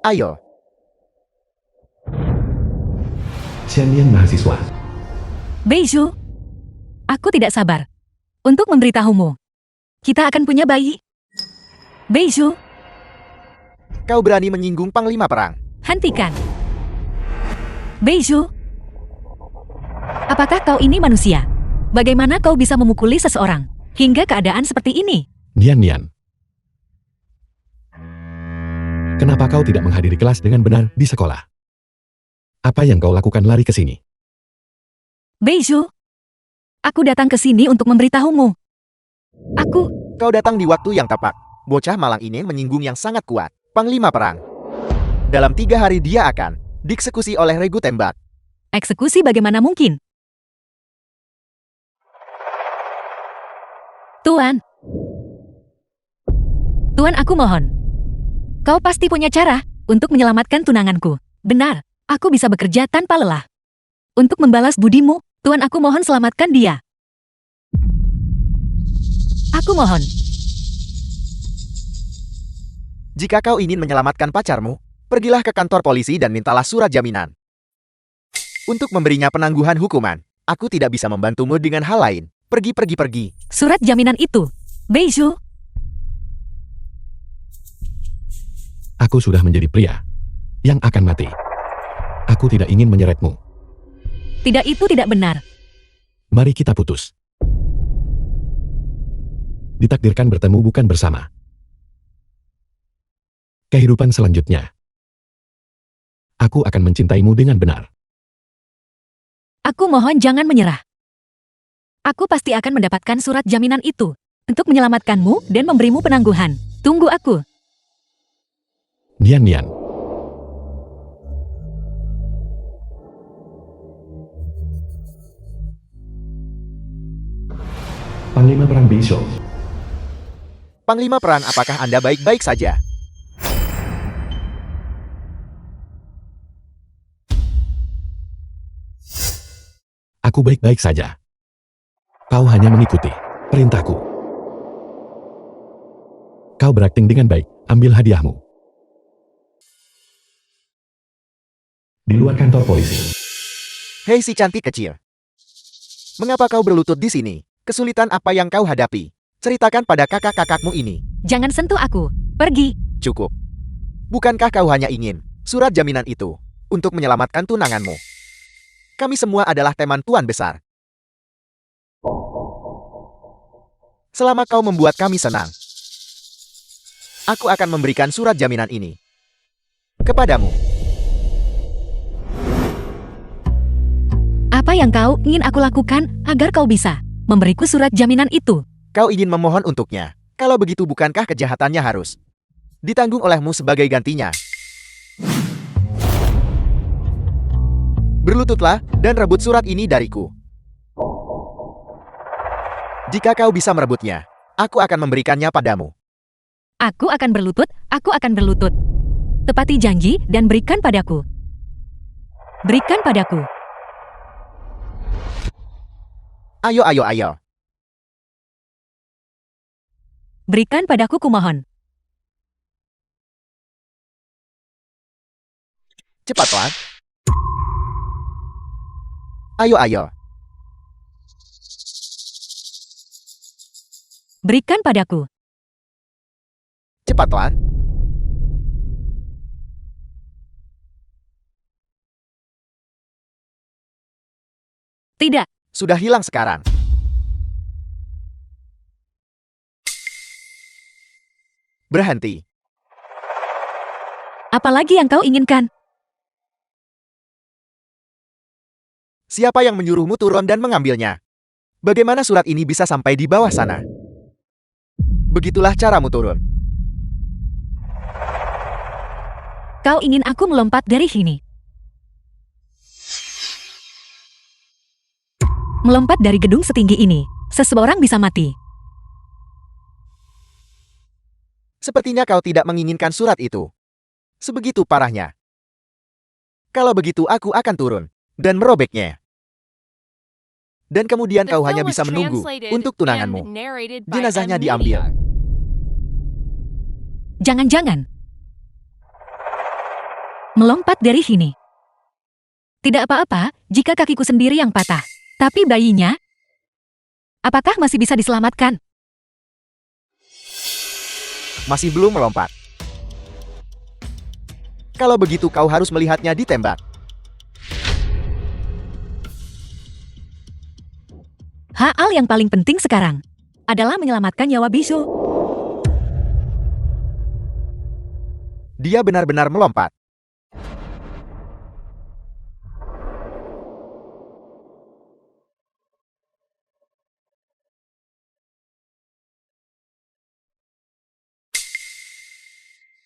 Ayo. Xiannian mahasiswa. Beizhu, aku tidak sabar untuk memberitahumu. Kita akan punya bayi. Beizhu, Kau berani menyinggung Panglima Perang. hentikan. Beizhu, apakah kau ini manusia? Bagaimana kau bisa memukuli seseorang hingga keadaan seperti ini? Nian. Kenapa kau tidak menghadiri kelas dengan benar di sekolah? Apa yang kau lakukan lari ke sini? Beizhu, aku datang ke sini untuk memberitahumu. Kau datang di waktu yang tepat. Bocah malang ini menyinggung yang sangat kuat. Panglima Perang. Dalam 3 hari dia akan dieksekusi oleh regu tembak. Eksekusi bagaimana mungkin? Tuan. Tuan, aku mohon. Kau pasti punya cara untuk menyelamatkan tunanganku. Benar, aku bisa bekerja tanpa lelah. Untuk membalas budimu, Tuan, aku mohon selamatkan dia. Aku mohon. Jika kau ingin menyelamatkan pacarmu, pergilah ke kantor polisi dan mintalah surat jaminan. Untuk memberinya penangguhan hukuman, aku tidak bisa membantumu dengan hal lain. Pergi. Surat jaminan itu. Beizhu, Aku sudah menjadi pria yang akan mati. Aku tidak ingin menyeretmu. tidak, itu tidak benar. Mari kita putus. Ditakdirkan bertemu bukan bersama. Kehidupan selanjutnya. Aku akan mencintaimu dengan benar. Aku mohon jangan menyerah. Aku pasti akan mendapatkan surat jaminan itu untuk menyelamatkanmu dan memberimu penangguhan. Tunggu aku. Nian. Panglima Perang Beizhu. Panglima Perang, apakah Anda baik-baik saja? Aku baik-baik saja. Kau hanya mengikuti perintahku. Kau berakting dengan baik. Ambil hadiahmu. Di luar kantor polisi. Hei si cantik kecil. Mengapa kau berlutut di sini? Kesulitan apa yang kau hadapi? Ceritakan pada kakak-kakakmu ini. Jangan sentuh aku. Pergi. Cukup. Bukankah kau hanya ingin surat jaminan itu untuk menyelamatkan tunanganmu? Kami semua adalah teman Tuan Besar. Selama kau membuat kami senang, aku akan memberikan surat jaminan ini kepadamu. Apa yang kau ingin aku lakukan agar kau bisa memberiku surat jaminan itu? Kau ingin memohon untuknya. Kalau begitu, bukankah kejahatannya harus ditanggung olehmu sebagai gantinya? Berlututlah dan rebut surat ini dariku. Jika kau bisa merebutnya, aku akan memberikannya padamu. Aku akan berlutut. Tepati janji dan berikan padaku. Berikan padaku. Ayo. Berikan padaku, kumohon. Cepatlah. Ayo. Berikan padaku. Cepatlah. Tidak. Sudah hilang sekarang. Berhenti. Apalagi yang kau inginkan? Siapa yang menyuruhmu turun dan mengambilnya? Bagaimana surat ini bisa sampai di bawah sana? Begitulah caramu turun. Kau ingin aku melompat dari sini? Melompat dari gedung setinggi ini, seseorang bisa mati. Sepertinya kau tidak menginginkan surat itu. Sebegitu parahnya. Kalau begitu aku akan turun dan merobeknya. Dan kemudian kau hanya bisa menunggu untuk tunanganmu. Jenazahnya diambil. Jangan-jangan. melompat dari sini. Tidak apa-apa jika kakiku sendiri yang patah. Tapi bayinya, apakah masih bisa diselamatkan? Masih belum melompat. Kalau begitu kau harus melihatnya ditembak. Hal yang paling penting sekarang adalah menyelamatkan nyawa Bishu. Dia benar-benar melompat.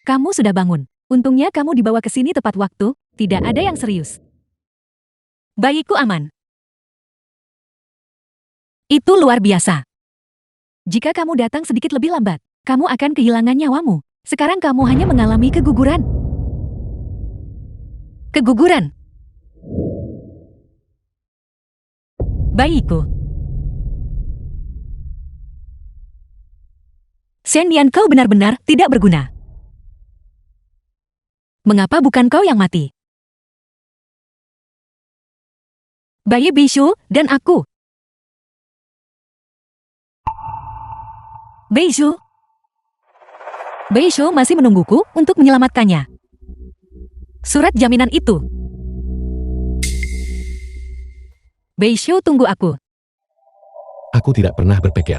Kamu sudah bangun. Untungnya kamu dibawa ke sini tepat waktu, tidak ada yang serius. Bayiku aman. Itu luar biasa. Jika kamu datang sedikit lebih lambat, kamu akan kehilangan nyawamu. Sekarang kamu hanya mengalami keguguran. Keguguran. Bayiku. Shendian, kau benar-benar tidak berguna. Mengapa bukan kau yang mati? Bayi Bishu dan aku. Bishu. Bishu masih menungguku untuk menyelamatkannya. Surat jaminan itu. Bishu, tunggu aku. Aku tidak pernah berpikir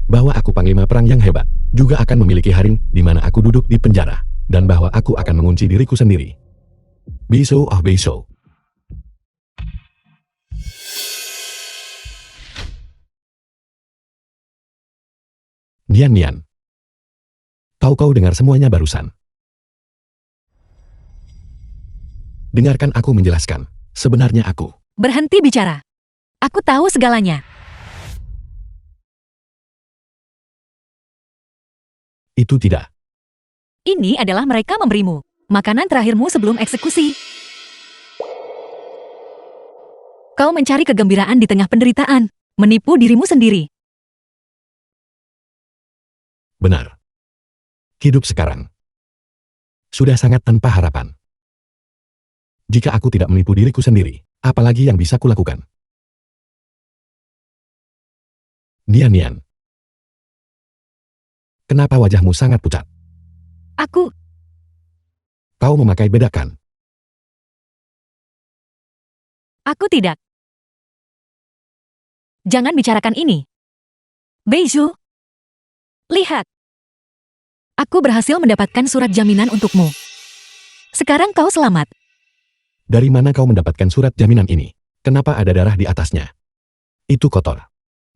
bahwa aku panglima perang yang hebat, juga akan memiliki harem di mana aku duduk di penjara, dan bahwa aku akan mengunci diriku sendiri. Bishu, oh Bishu. Nian. Tahu kau dengar semuanya barusan? Dengarkan aku menjelaskan. Sebenarnya aku. Berhenti bicara. Aku tahu segalanya. Itu tidak. Ini adalah mereka memberimu makanan terakhirmu sebelum eksekusi. Kau mencari kegembiraan di tengah penderitaan, menipu dirimu sendiri. Benar. Hidup sekarang sudah sangat tanpa harapan. Jika aku tidak menipu diriku sendiri, apalagi yang bisa kulakukan? Nian. Kenapa wajahmu sangat pucat? Kau memakai bedakan. Aku tidak. Jangan bicarakan ini. Bishu. Lihat. Aku berhasil mendapatkan surat jaminan untukmu. Sekarang kau selamat. Dari mana kau mendapatkan surat jaminan ini? Kenapa ada darah di atasnya? Itu kotor.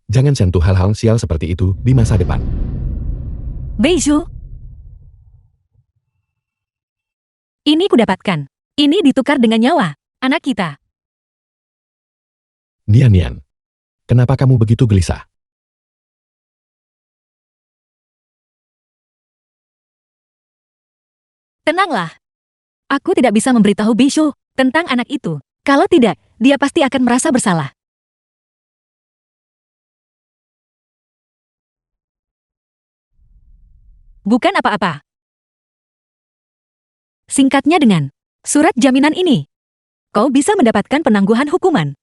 Jangan sentuh hal-hal sial seperti itu di masa depan. Bishu. Ini kudapatkan. Ini ditukar dengan nyawa anak kita. Nian. Kenapa kamu begitu gelisah? Tenanglah. Aku tidak bisa memberitahu Bishu tentang anak itu. Kalau tidak, dia pasti akan merasa bersalah. Bukan apa-apa. Singkatnya dengan surat jaminan ini, kau bisa mendapatkan penangguhan hukuman.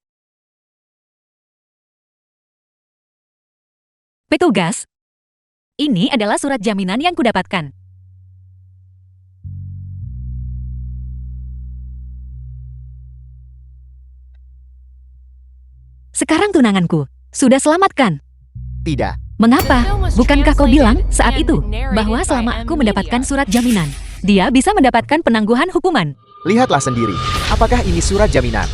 Petugas, ini adalah surat jaminan yang kudapatkan. Sekarang tunanganku sudah selamatkan. Tidak. Mengapa? Bukankah kau bilang saat itu bahwa selama aku mendapatkan surat jaminan, dia bisa mendapatkan penangguhan hukuman? Lihatlah sendiri. Apakah ini surat jaminan?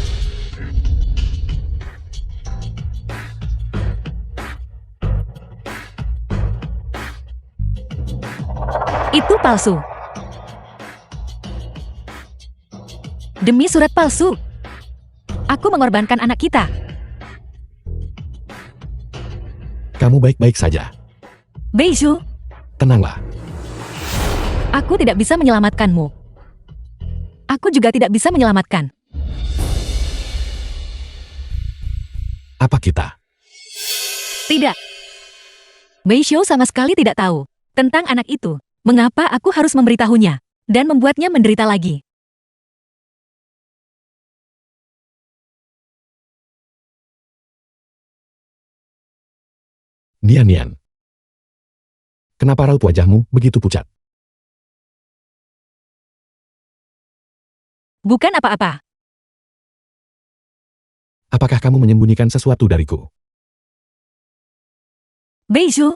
Itu palsu. Demi surat palsu, aku mengorbankan anak kita. Kamu baik-baik saja. Bishu, Tenanglah. aku tidak bisa menyelamatkanmu. Aku juga tidak bisa menyelamatkan. Apa kita? Tidak. Bishu sama sekali tidak tahu tentang anak itu. Mengapa aku harus memberitahunya? dan membuatnya menderita lagi. Nian. Kenapa raut wajahmu begitu pucat? Bukan apa-apa. Apakah kamu menyembunyikan sesuatu dariku? Beizhu.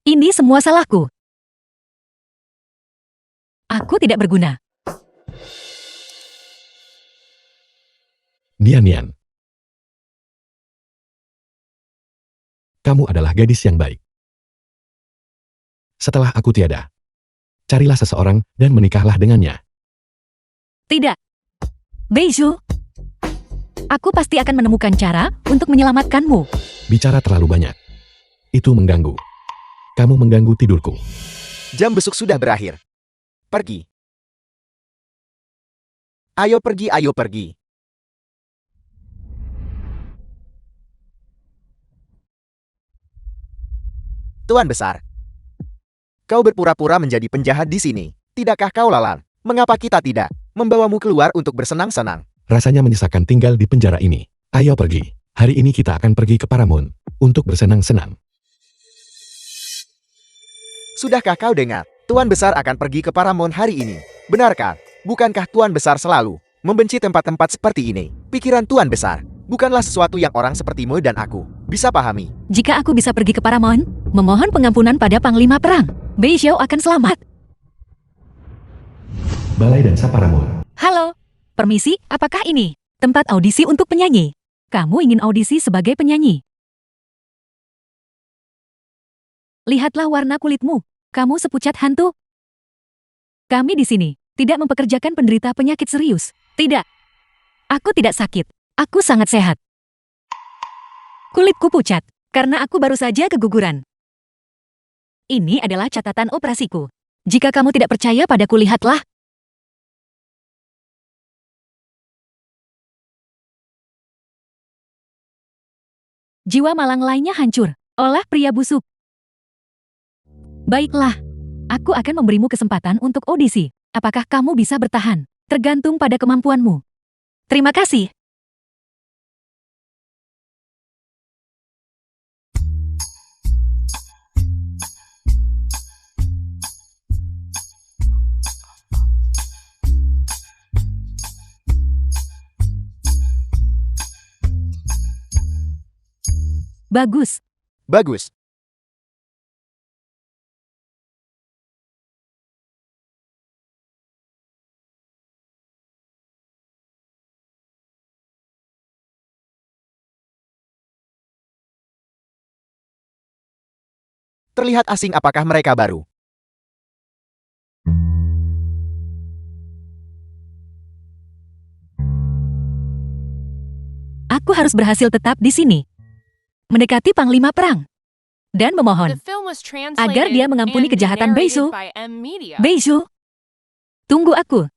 Ini semua salahku. Aku tidak berguna. Nian. Kamu adalah gadis yang baik. Setelah aku tiada, carilah seseorang dan menikahlah dengannya. Tidak. Beizhu. Aku pasti akan menemukan cara untuk menyelamatkanmu. Bicara terlalu banyak. Itu mengganggu. Kamu mengganggu tidurku. Jam besuk sudah berakhir. Pergi. Ayo pergi, ayo pergi. Tuan Besar. Kau berpura-pura menjadi penjahat di sini. Tidakkah kau lalan? Mengapa kita tidak membawamu keluar untuk bersenang-senang? Rasanya menyesakan tinggal di penjara ini. Ayo pergi. Hari ini kita akan pergi ke Paramount untuk bersenang-senang. Sudahkah kau dengar? Tuan Besar akan pergi ke Paramount hari ini. Benarkah? Bukankah Tuan Besar selalu membenci tempat-tempat seperti ini? Pikiran Tuan Besar bukanlah sesuatu yang orang sepertimu dan aku bisa pahami. Jika aku bisa pergi ke Paramount, memohon pengampunan pada Panglima Perang, Beizhu akan selamat. Balai Dansa Paramount. Halo, permisi, apakah ini tempat audisi untuk penyanyi? Kamu ingin audisi sebagai penyanyi? Lihatlah warna kulitmu. Kamu sepucat hantu. Kami di sini tidak mempekerjakan penderita penyakit serius. Tidak. Aku tidak sakit. Aku sangat sehat. Kulitku pucat karena aku baru saja keguguran. Ini adalah catatan operasiku. Jika kamu tidak percaya padaku, lihatlah. Jiwa malang lainnya hancur oleh pria busuk. Baiklah, aku akan memberimu kesempatan untuk audisi. Apakah kamu bisa bertahan? Tergantung pada kemampuanmu. Terima kasih. Bagus. Bagus. Terlihat asing, apakah mereka baru? Aku harus berhasil tetap di sini. Mendekati Panglima Perang. Dan memohon agar dia mengampuni kejahatan Beizhu. Beizhu, tunggu aku.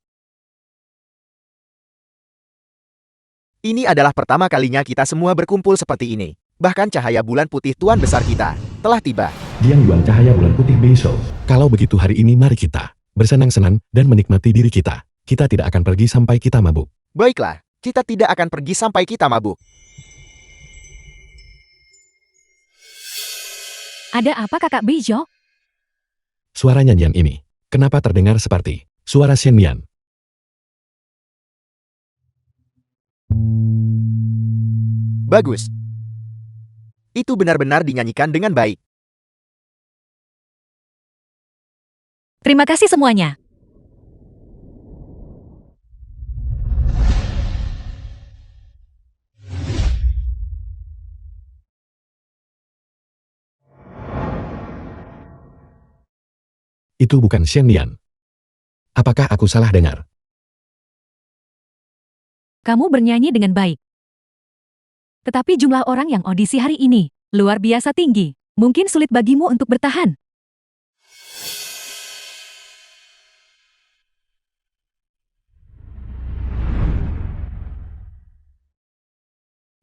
Ini adalah pertama kalinya kita semua berkumpul seperti ini. Bahkan cahaya bulan putih Tuan Besar kita telah tiba. Dian Yuan cahaya bulan putih Beizhu. Kalau begitu hari ini mari kita bersenang-senang dan menikmati diri kita. Kita tidak akan pergi sampai kita mabuk. Baiklah, kita tidak akan pergi sampai kita mabuk. Ada apa, Kakak Beizhu? Suara nyanyian ini, kenapa terdengar seperti suara Shen Mian? Bagus. Itu benar-benar dinyanyikan dengan baik. Terima kasih semuanya. Itu bukan Shen Mian. Apakah aku salah dengar? Kamu bernyanyi dengan baik. Tetapi jumlah orang yang audisi hari ini luar biasa tinggi. Mungkin sulit bagimu untuk bertahan.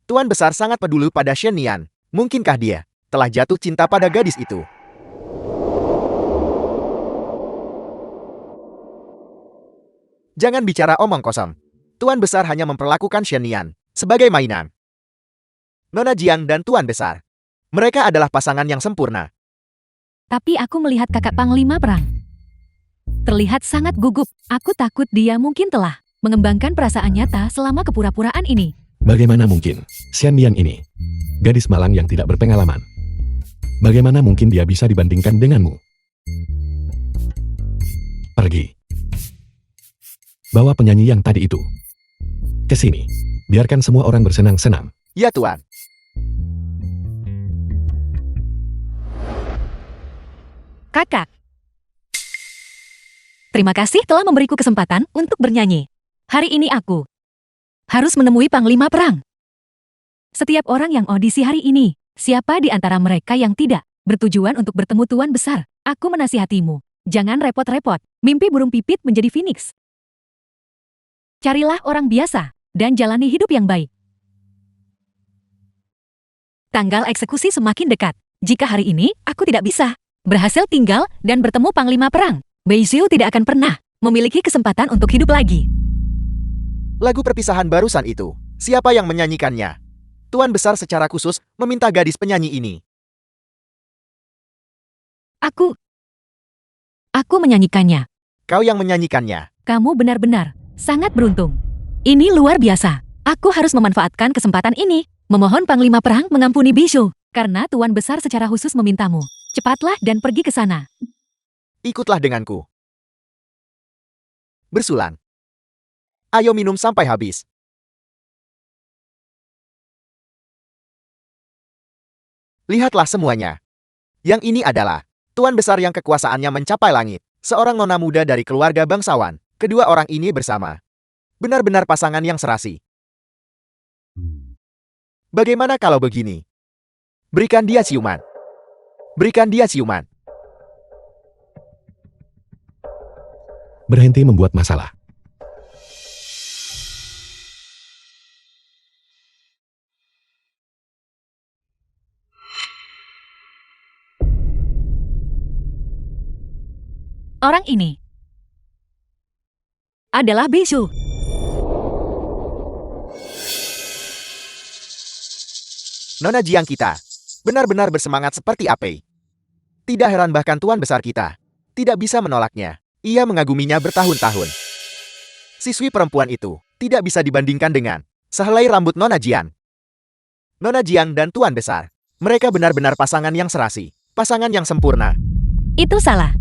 Tuan Besar sangat peduli pada Shen Mian. Mungkinkah dia telah jatuh cinta pada gadis itu? Jangan bicara omong kosong. Tuan Besar hanya memperlakukan Shen Nian sebagai mainan. Nona Jiang dan Tuan Besar. Mereka adalah pasangan yang sempurna. Tapi aku melihat kakak Panglima Perang. Terlihat sangat gugup. Aku takut dia mungkin telah mengembangkan perasaan nyata selama kepura-puraan ini. Bagaimana mungkin? Shen Nian ini, gadis malang yang tidak berpengalaman. Bagaimana mungkin dia bisa dibandingkan denganmu? Pergi. Bawa penyanyi yang tadi itu ke sini. Biarkan semua orang bersenang-senang. Ya, Tuan. Kakak. Terima kasih telah memberiku kesempatan untuk bernyanyi. Hari ini aku harus menemui Panglima Perang. Setiap orang yang audisi hari ini, siapa di antara mereka yang tidak bertujuan untuk bertemu Tuan Besar? Aku menasihatimu, jangan repot-repot, mimpi burung pipit menjadi phoenix. Carilah orang biasa, dan jalani hidup yang baik. Tanggal eksekusi semakin dekat. Jika hari ini aku tidak bisa berhasil tinggal dan bertemu Panglima Perang, Beixiu tidak akan pernah memiliki kesempatan untuk hidup lagi. Lagu perpisahan barusan itu, siapa yang menyanyikannya? Tuan Besar secara khusus meminta gadis penyanyi ini. Aku menyanyikannya. Kau yang menyanyikannya. Kamu benar-benar sangat beruntung. Ini luar biasa. Aku harus memanfaatkan kesempatan ini. Memohon Panglima Perang mengampuni Beixiu, karena Tuan Besar secara khusus memintamu. Cepatlah dan pergi ke sana. Ikutlah denganku. Bersulan. Ayo minum sampai habis. Lihatlah semuanya. Yang ini adalah Tuan Besar yang kekuasaannya mencapai langit. Seorang nona muda dari keluarga bangsawan. Kedua orang ini bersama. Benar-benar pasangan yang serasi. Bagaimana kalau begini? Berikan dia ciuman. Berikan dia ciuman. Berhenti membuat masalah. Orang ini adalah Beixiu. Nona Jiang kita benar-benar bersemangat seperti api. Tidak heran bahkan Tuan Besar kita tidak bisa menolaknya. Ia mengaguminya bertahun-tahun. Siswi perempuan itu tidak bisa dibandingkan dengan sehelai rambut Nona Jiang. Nona Jiang dan Tuan Besar, mereka benar-benar pasangan yang serasi, pasangan yang sempurna. Itu salah.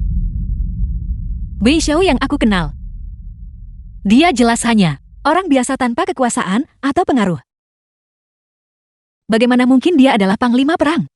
Beixiu yang aku kenal. Dia jelas hanya orang biasa tanpa kekuasaan atau pengaruh. Bagaimana mungkin dia adalah Panglima Perang?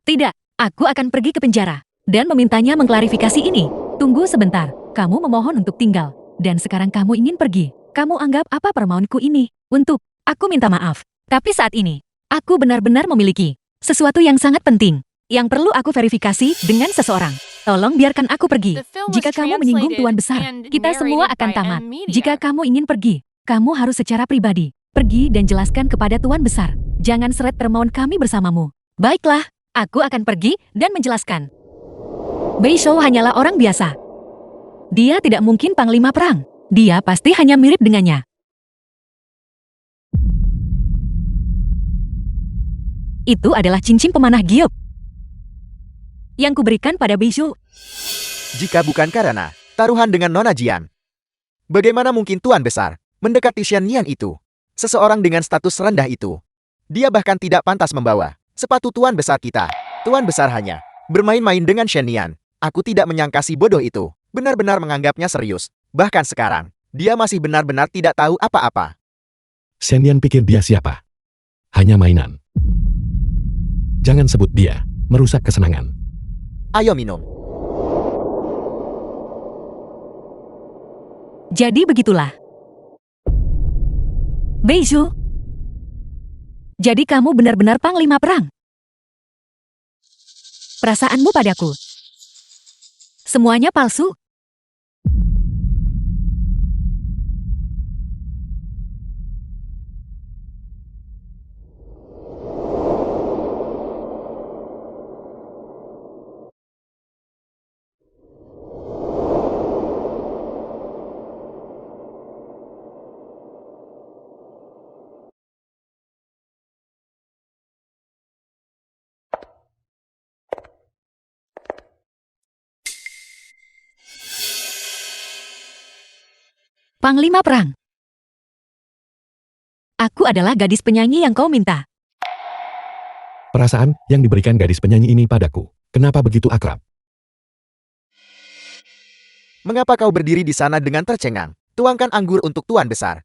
Tidak, aku akan pergi ke penjara dan memintanya mengklarifikasi ini. Tunggu sebentar, kamu memohon untuk tinggal, dan sekarang kamu ingin pergi. Kamu anggap apa permohonku ini? Untuk, aku minta maaf. Tapi saat ini, aku benar-benar memiliki sesuatu yang sangat penting, yang perlu aku verifikasi dengan seseorang. Tolong biarkan aku pergi. Jika kamu menyinggung Tuan Besar, kita semua akan tamat. Jika kamu ingin pergi, kamu harus secara pribadi pergi dan jelaskan kepada Tuan Besar. Jangan seret permohon kami bersamamu. Baiklah, aku akan pergi dan menjelaskan. Beixiu hanyalah orang biasa. Dia tidak mungkin Panglima Perang. Dia pasti hanya mirip dengannya. Itu adalah cincin pemanah giok yang kuberikan pada Beixiu. Jika bukan karena taruhan dengan Nona Jiang, bagaimana mungkin Tuan Besar mendekati Shen Nian itu? Seseorang dengan status rendah itu. Dia bahkan tidak pantas membawa sepatu Tuan Besar kita. Tuan Besar hanya bermain-main dengan Shen Nian. Aku tidak menyangka si bodoh itu benar-benar menganggapnya serius. Bahkan sekarang, dia masih benar-benar tidak tahu apa-apa. Shen Nian pikir dia siapa? Hanya mainan. Jangan sebut dia, merusak kesenangan. Ayo minum. Jadi begitulah. Beixiu. Jadi kamu benar-benar Panglima Perang. Perasaanmu padaku semuanya palsu. Panglima Perang. Aku adalah gadis penyanyi yang kau minta. Perasaan yang diberikan gadis penyanyi ini padaku, kenapa begitu akrab? Mengapa kau berdiri di sana dengan tercengang? Tuangkan anggur untuk Tuan Besar.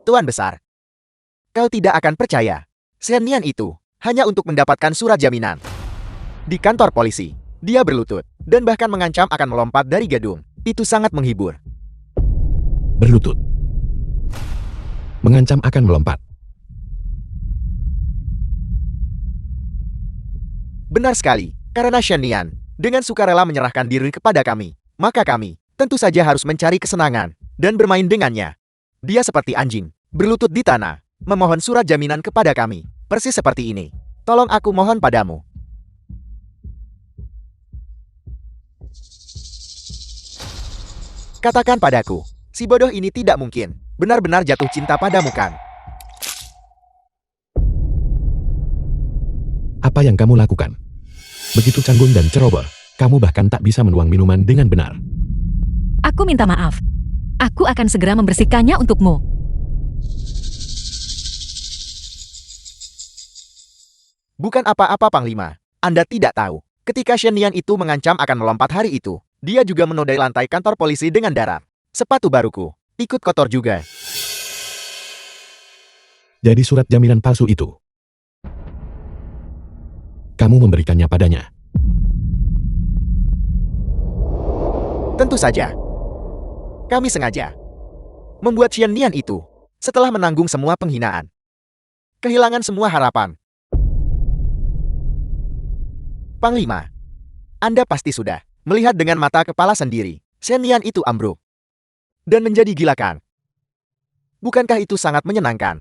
Tuan Besar, kau tidak akan percaya. Shen Nian itu hanya untuk mendapatkan surat jaminan. Di kantor polisi, dia berlutut dan bahkan mengancam akan melompat dari gedung. Itu sangat menghibur. Berlutut. Mengancam akan melompat. Benar sekali, karena Shen Nian dengan sukarela menyerahkan diri kepada kami, maka kami tentu saja harus mencari kesenangan dan bermain dengannya. Dia seperti anjing, berlutut di tanah, memohon surat jaminan kepada kami, persis seperti ini. Tolong aku mohon padamu. Katakan padaku, si bodoh ini tidak mungkin benar-benar jatuh cinta padamu kan? Apa yang kamu lakukan? Begitu canggung dan ceroboh, kamu bahkan tak bisa menuang minuman dengan benar. Aku minta maaf. Aku akan segera membersihkannya untukmu. Bukan apa-apa Panglima. Anda tidak tahu. Ketika Shen Nian itu mengancam akan melompat hari itu, dia juga menodai lantai kantor polisi dengan darah. Sepatu baruku ikut kotor juga. Jadi surat jaminan palsu itu, kamu memberikannya padanya. Tentu saja. Kami sengaja membuat Shen Nian itu setelah menanggung semua penghinaan. Kehilangan semua harapan. Panglima, Anda pasti sudah melihat dengan mata kepala sendiri. Shen Nian itu ambruk dan menjadi gila kan? Bukankah itu sangat menyenangkan?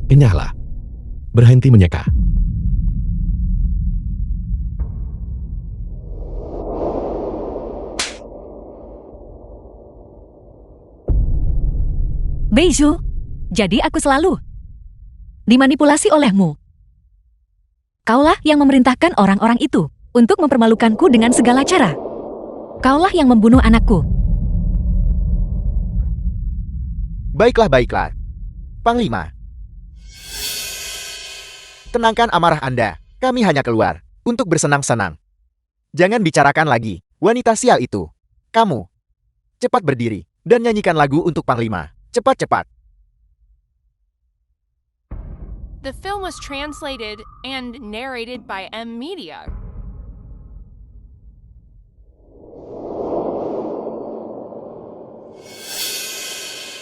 Kenyahlah. Berhenti menyeka. Beizhu, jadi aku selalu dimanipulasi olehmu. Kaulah yang memerintahkan orang-orang itu untuk mempermalukanku dengan segala cara. Kaulah yang membunuh anakku. Baiklah, baiklah. Panglima, tenangkan amarah Anda. Kami hanya keluar untuk bersenang-senang. Jangan bicarakan lagi wanita sial itu. Kamu, cepat berdiri dan nyanyikan lagu untuk Panglima. Cepat-cepat. The film was translated and narrated by M Media.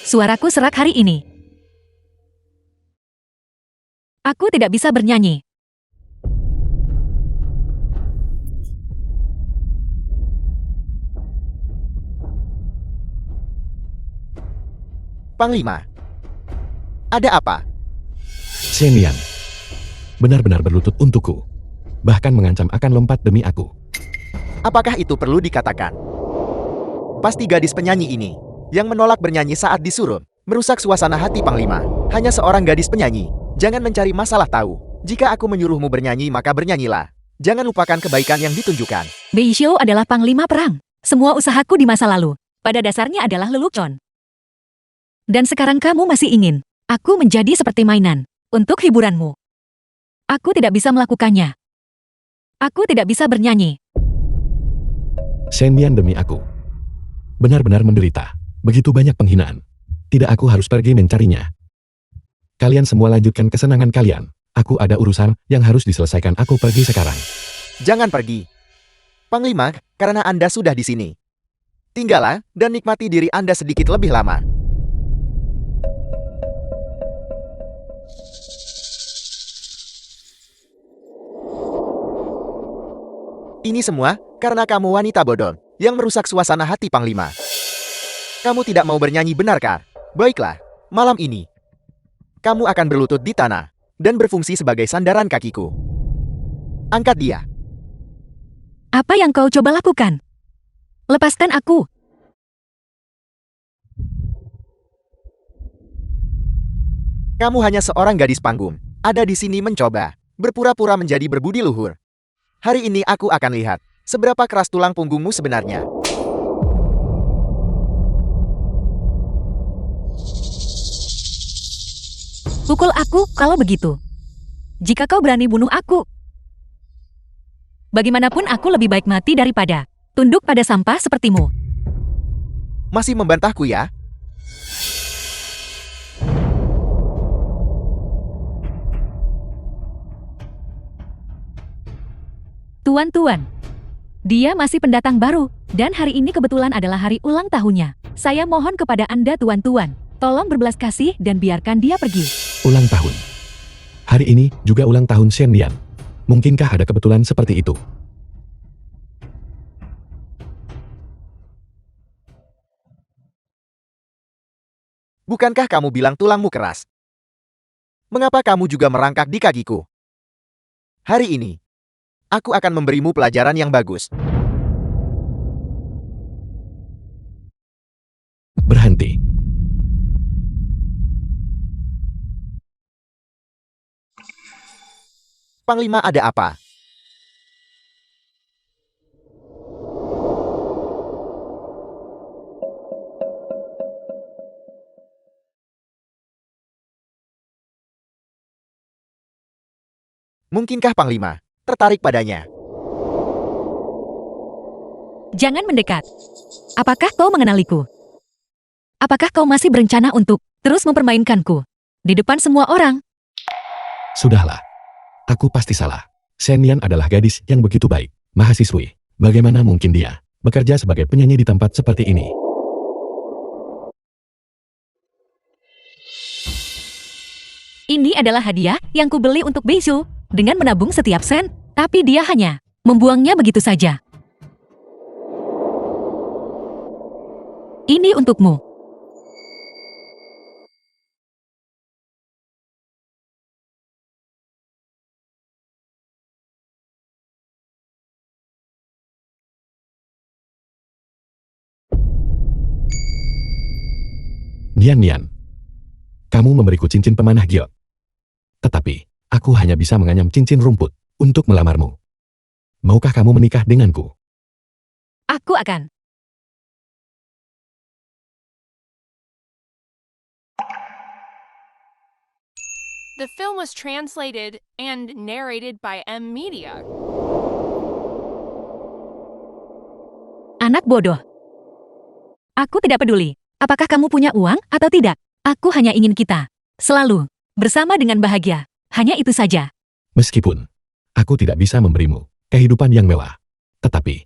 Suaraku serak hari ini. Aku tidak bisa bernyanyi. Panglima, ada apa? Shen Nian benar-benar berlutut untukku, bahkan mengancam akan lompat demi aku. Apakah itu perlu dikatakan? Pasti gadis penyanyi ini yang menolak bernyanyi saat disuruh merusak suasana hati Panglima. Hanya seorang gadis penyanyi. Jangan mencari masalah tahu. Jika aku menyuruhmu bernyanyi maka bernyanyilah. Jangan lupakan kebaikan yang ditunjukkan. Beizhu adalah panglima perang. Semua usahaku di masa lalu pada dasarnya adalah lelucon. Dan sekarang kamu masih ingin aku menjadi seperti mainan untuk hiburanmu. Aku tidak bisa melakukannya. Aku tidak bisa bernyanyi. Shen Nian demi aku benar-benar menderita. Begitu banyak penghinaan. Tidak, aku harus pergi mencarinya. Kalian semua lanjutkan kesenangan kalian. Aku ada urusan yang harus diselesaikan. Aku pergi sekarang. Jangan pergi. Panglima, karena Anda sudah di sini. Tinggallah dan nikmati diri Anda sedikit lebih lama. Ini semua karena kamu wanita bodoh yang merusak suasana hati Panglima. Kamu tidak mau bernyanyi, benarkah? Baiklah, malam ini kamu akan berlutut di tanah dan berfungsi sebagai sandaran kakiku. Angkat dia. Apa yang kau coba lakukan? Lepaskan aku. Kamu hanya seorang gadis panggung. Ada di sini mencoba berpura-pura menjadi berbudi luhur. Hari ini aku akan lihat seberapa keras tulang punggungmu sebenarnya. Pukul aku kalau begitu. Jika kau berani bunuh aku. Bagaimanapun aku lebih baik mati daripada tunduk pada sampah sepertimu. Masih membantahku ya? Tuan-tuan, dia masih pendatang baru, dan hari ini kebetulan adalah hari ulang tahunnya. Saya mohon kepada Anda tuan-tuan, tolong berbelas kasih dan biarkan dia pergi. Ulang tahun. Hari ini juga ulang tahun Shen Lian. Mungkinkah ada kebetulan seperti itu? Bukankah kamu bilang tulangmu keras? Mengapa kamu juga merangkak di kakiku? Hari ini, aku akan memberimu pelajaran yang bagus. Berhenti. Panglima, ada apa? Mungkinkah Panglima tertarik padanya? Jangan mendekat. Apakah kau mengenaliku? Apakah kau masih berencana untuk terus mempermainkanku di depan semua orang? Sudahlah. Aku pasti salah. Shen Lian adalah gadis yang begitu baik. Mahasiswi. Bagaimana mungkin dia bekerja sebagai penyanyi di tempat seperti ini? Ini adalah hadiah yang kubeli untuk Beishu dengan menabung setiap sen, tapi dia hanya membuangnya begitu saja. Ini untukmu. Nian, kamu memberiku cincin pemanah giok. Tetapi, aku hanya bisa menganyam cincin rumput untuk melamarmu. Maukah kamu menikah denganku? Aku akan. The film was translated and narrated by M Media. Anak bodoh. Aku tidak peduli. Apakah kamu punya uang atau tidak? Aku hanya ingin kita selalu bersama dengan bahagia. Hanya itu saja. Meskipun aku tidak bisa memberimu kehidupan yang mewah, tetapi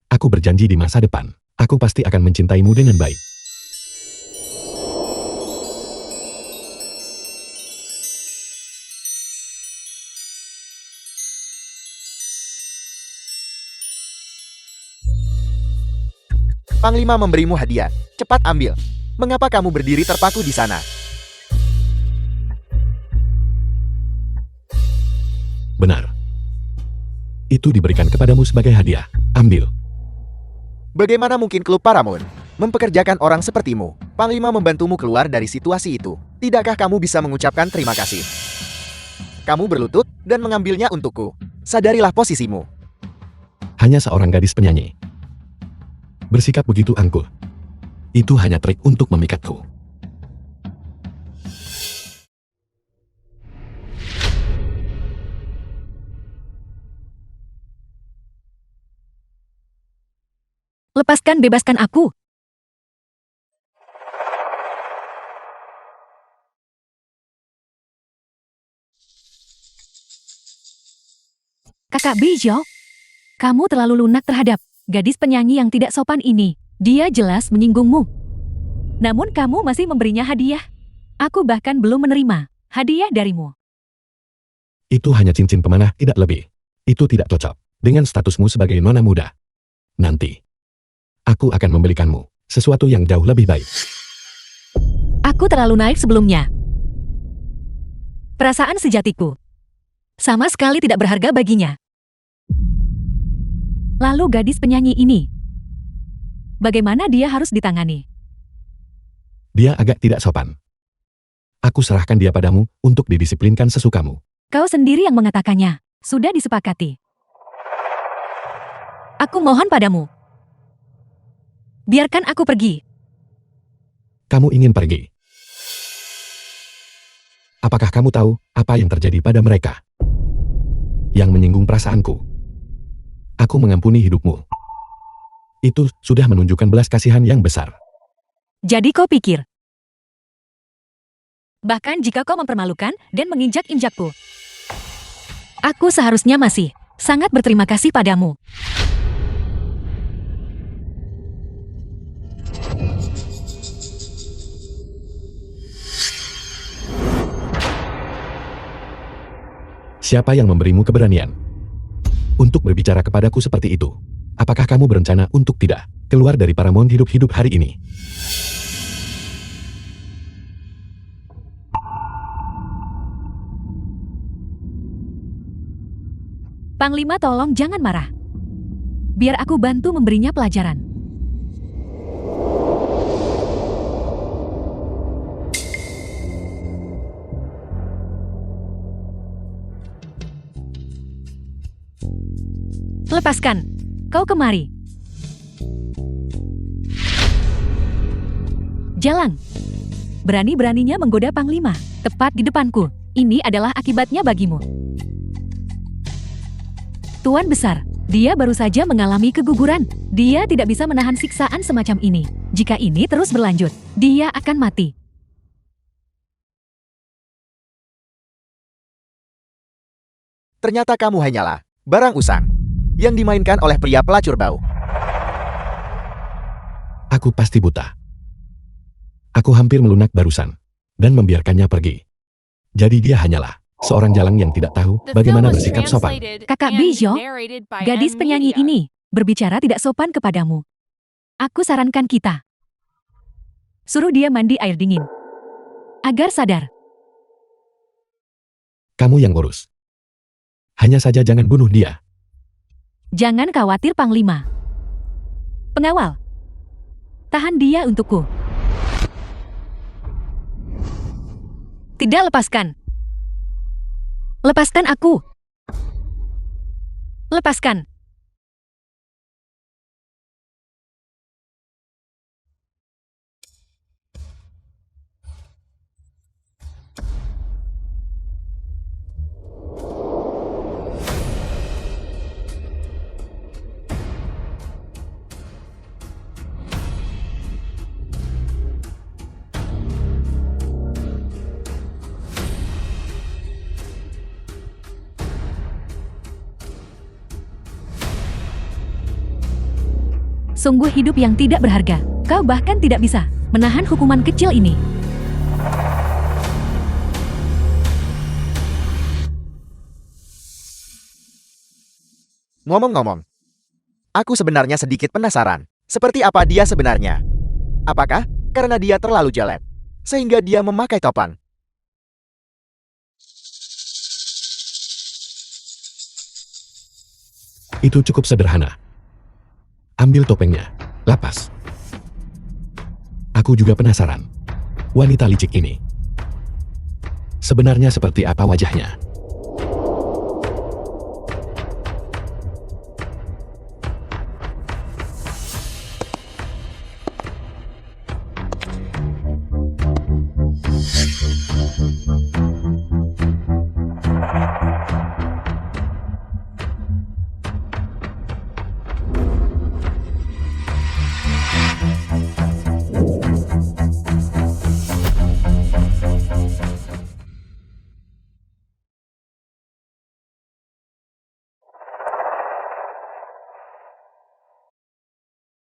aku berjanji di masa depan, aku pasti akan mencintaimu dengan baik. Panglima memberimu hadiah. Cepat ambil. Mengapa kamu berdiri terpaku di sana? Benar. Itu diberikan kepadamu sebagai hadiah. Ambil. Bagaimana mungkin klub Paramount mempekerjakan orang sepertimu? Panglima membantumu keluar dari situasi itu. Tidakkah kamu bisa mengucapkan terima kasih? Kamu berlutut dan mengambilnya untukku. Sadarilah posisimu. Hanya seorang gadis penyanyi. Bersikap begitu angkuh. Itu hanya trik untuk memikatku. Lepaskan, bebaskan aku. Kakak Bijou, kamu terlalu lunak terhadap gadis penyanyi yang tidak sopan ini. Dia jelas menyinggungmu. Namun kamu masih memberinya hadiah. Aku bahkan belum menerima hadiah darimu. Itu hanya cincin pemanah, tidak lebih. Itu tidak cocok dengan statusmu sebagai nona muda. Nanti, aku akan membelikanmu sesuatu yang jauh lebih baik. Aku terlalu naif sebelumnya. Perasaan sejatiku sama sekali tidak berharga baginya. Lalu gadis penyanyi ini, bagaimana dia harus ditangani? Dia agak tidak sopan. Aku serahkan dia padamu untuk didisiplinkan sesukamu. Kau sendiri yang mengatakannya. Sudah disepakati. Aku mohon padamu. Biarkan aku pergi. Kamu ingin pergi. Apakah kamu tahu apa yang terjadi pada mereka? Yang menyinggung perasaanku. Aku mengampuni hidupmu. Itu sudah menunjukkan belas kasihan yang besar. Jadi kau pikir. Bahkan jika kau mempermalukan dan menginjak-injakku. Aku seharusnya masih sangat berterima kasih padamu. Siapa yang memberimu keberanian untuk berbicara kepadaku seperti itu? Apakah kamu berencana untuk tidak keluar dari Paramount hidup-hidup hari ini? Panglima, tolong jangan marah. Biar aku bantu memberinya pelajaran. Lepaskan. Kau kemari. Jalan. Berani-beraninya menggoda Panglima, tepat di depanku. Ini adalah akibatnya bagimu. Tuan Besar, dia baru saja mengalami keguguran. Dia tidak bisa menahan siksaan semacam ini. Jika ini terus berlanjut, dia akan mati. Ternyata kamu hanyalah barang usang yang dimainkan oleh pria pelacur bau. Aku pasti buta. Aku hampir melunak barusan dan membiarkannya pergi. Jadi dia hanyalah seorang jalang yang tidak tahu The film bagaimana was bersikap sopan. translated Kakak and Bijo, narrated by gadis N penyanyi Media. ini berbicara tidak sopan kepadamu. Aku sarankan kita. Suruh dia mandi air dingin. Agar sadar. Kamu yang urus. Hanya saja jangan bunuh dia. Jangan khawatir, Panglima. Pengawal. Tahan dia untukku. Tidak, lepaskan. Lepaskan aku. Lepaskan. Sungguh hidup yang tidak berharga. Kau bahkan tidak bisa menahan hukuman kecil ini. Ngomong-ngomong, aku sebenarnya sedikit penasaran. Seperti apa dia sebenarnya? Apakah karena dia terlalu jelek, sehingga dia memakai topan? Itu cukup sederhana. Ambil topengnya, lapas. Aku juga penasaran. Wanita licik ini. Sebenarnya seperti apa wajahnya?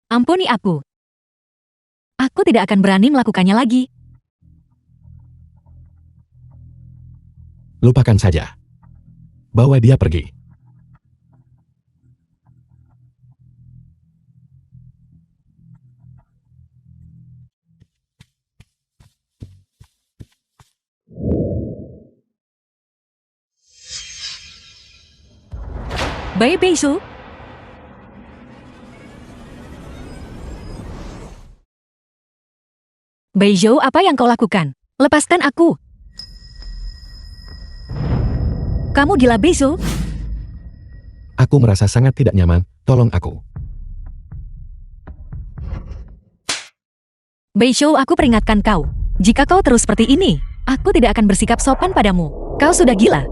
Ampuni aku. Aku tidak akan berani melakukannya lagi. Lupakan saja. Bawa dia pergi. Baik, Beisu. Beizhou, apa yang kau lakukan? Lepaskan aku. Kamu gila, Beizhou? Aku merasa sangat tidak nyaman, tolong aku. Beizhou, aku peringatkan kau. Jika kau terus seperti ini, aku tidak akan bersikap sopan padamu. Kau sudah gila.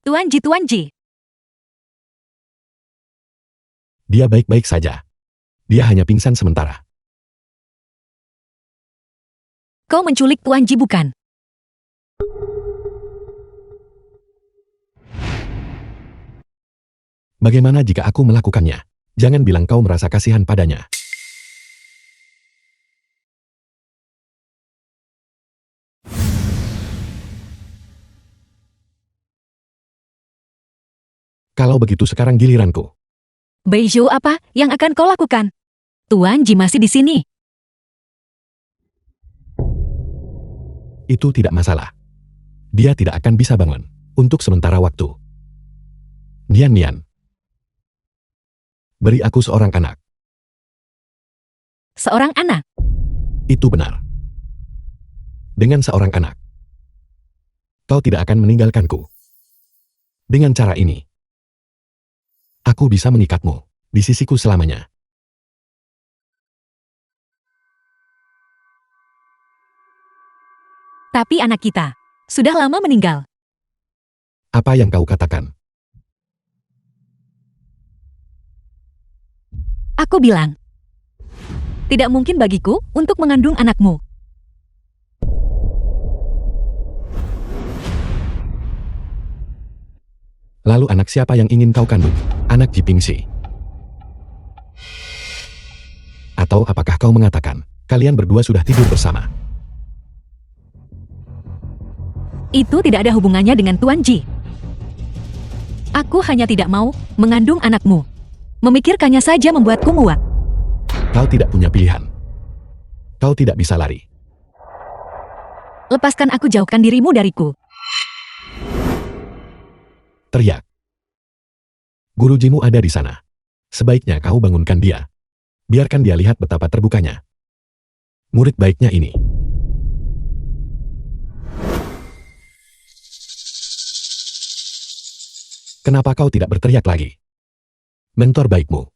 Tuan Ji. Dia baik-baik saja. Dia hanya pingsan sementara. Kau menculik Tuan Ji, bukan? Bagaimana jika aku melakukannya? Jangan bilang kau merasa kasihan padanya. Kalau begitu sekarang giliranku. Beizhou, apa yang akan kau lakukan? Tuan Ji masih di sini. Itu tidak masalah. Dia tidak akan bisa bangun untuk sementara waktu. Nian. Beri aku seorang anak. Seorang anak? Itu benar. Dengan seorang anak, kau tidak akan meninggalkanku. Dengan cara ini, aku bisa mengikatmu di sisiku selamanya. Tapi anak kita sudah lama meninggal. Apa yang kau katakan? Aku bilang, tidak mungkin bagiku untuk mengandung anakmu. Lalu anak siapa yang ingin kau kandung? Anak Jipingsi? Atau apakah kau mengatakan, kalian berdua sudah tidur bersama? Itu tidak ada hubungannya dengan Tuan Ji. Aku hanya tidak mau mengandung anakmu. Memikirkannya saja membuatku muak. Kau tidak punya pilihan. Kau tidak bisa lari. Lepaskan aku, jauhkan dirimu dariku. Teriak. Gurujimu ada di sana. Sebaiknya kau bangunkan dia. Biarkan dia lihat betapa terbukanya murid baiknya ini. Kenapa kau tidak berteriak lagi? Mentor baikmu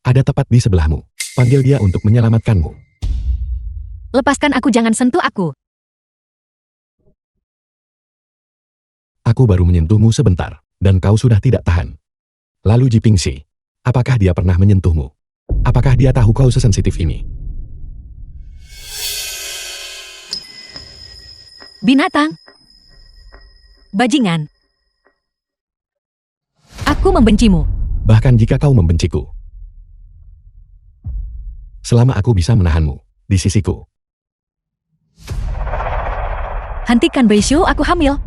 ada tepat di sebelahmu. Panggil dia untuk menyelamatkanmu. Lepaskan aku, jangan sentuh aku. Aku baru menyentuhmu sebentar, dan kau sudah tidak tahan. Lalu Jipingsi, apakah dia pernah menyentuhmu? Apakah dia tahu kau sesensitif ini? Binatang. Bajingan. Aku membencimu. Bahkan jika kau membenciku. Selama aku bisa menahanmu di sisiku. Hentikan, Beizhou, aku hamil.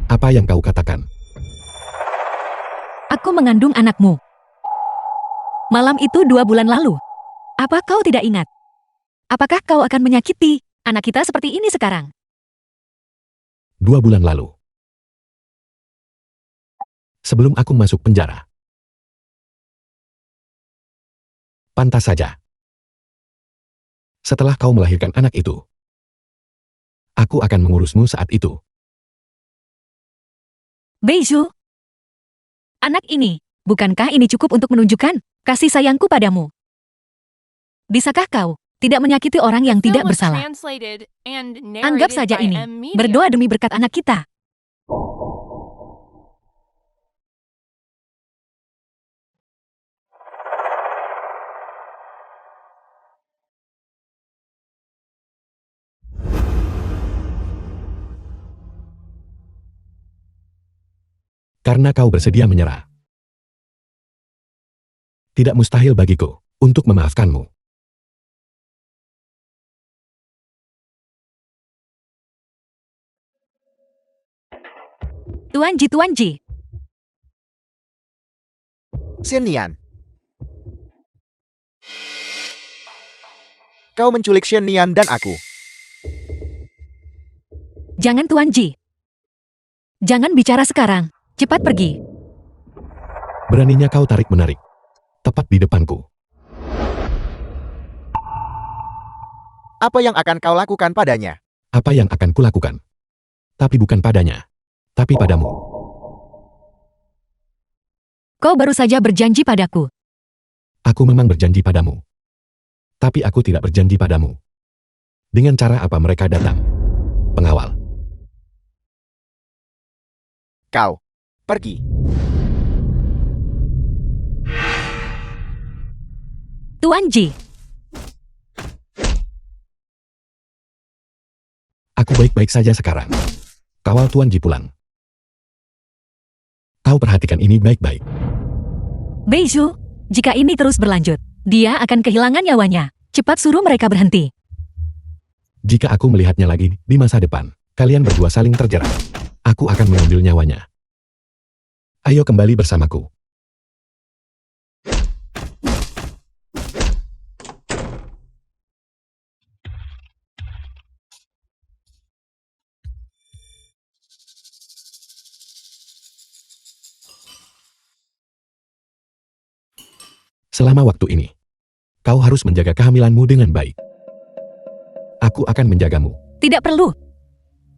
Apa yang kau katakan? Aku mengandung anakmu. Malam itu 2 bulan lalu. Apa kau tidak ingat? Apakah kau akan menyakiti anak kita seperti ini sekarang? 2 bulan lalu. Sebelum aku masuk penjara. Pantas saja. Setelah kau melahirkan anak itu, aku akan mengurusmu saat itu. Beizhou, anak ini, bukankah ini cukup untuk menunjukkan kasih sayangku padamu? Bisakah kau tidak menyakiti orang yang tidak Film was bersalah? translated and Anggap narrated saja by ini, M Media. berdoa demi berkat anak kita. Karena kau bersedia menyerah. Tidak mustahil bagiku untuk memaafkanmu. Tuan Ji. Shen Nian. Kau menculik Shen Nian dan aku. Jangan, Tuan Ji. Jangan bicara sekarang. Cepat pergi. Beraninya kau tarik-menarik. tepat di depanku. Apa yang akan kau lakukan padanya? Apa yang akan kulakukan? Tapi bukan padanya, tapi padamu. Kau baru saja berjanji padaku. Aku memang berjanji padamu. Tapi aku tidak berjanji padamu. Dengan cara apa mereka datang? Pengawal. Kau pergi. Tuan Ji, Aku baik-baik saja sekarang. Kawal Tuan Ji pulang. Kau perhatikan ini baik-baik. Beiju, jika ini terus berlanjut, dia akan kehilangan nyawanya. Cepat suruh mereka berhenti. Jika aku melihatnya lagi di masa depan, kalian berdua saling terjerat. Aku akan mengambil nyawanya. Ayo kembali bersamaku. Selama waktu ini, kau harus menjaga kehamilanmu dengan baik. Aku akan menjagamu. Tidak perlu.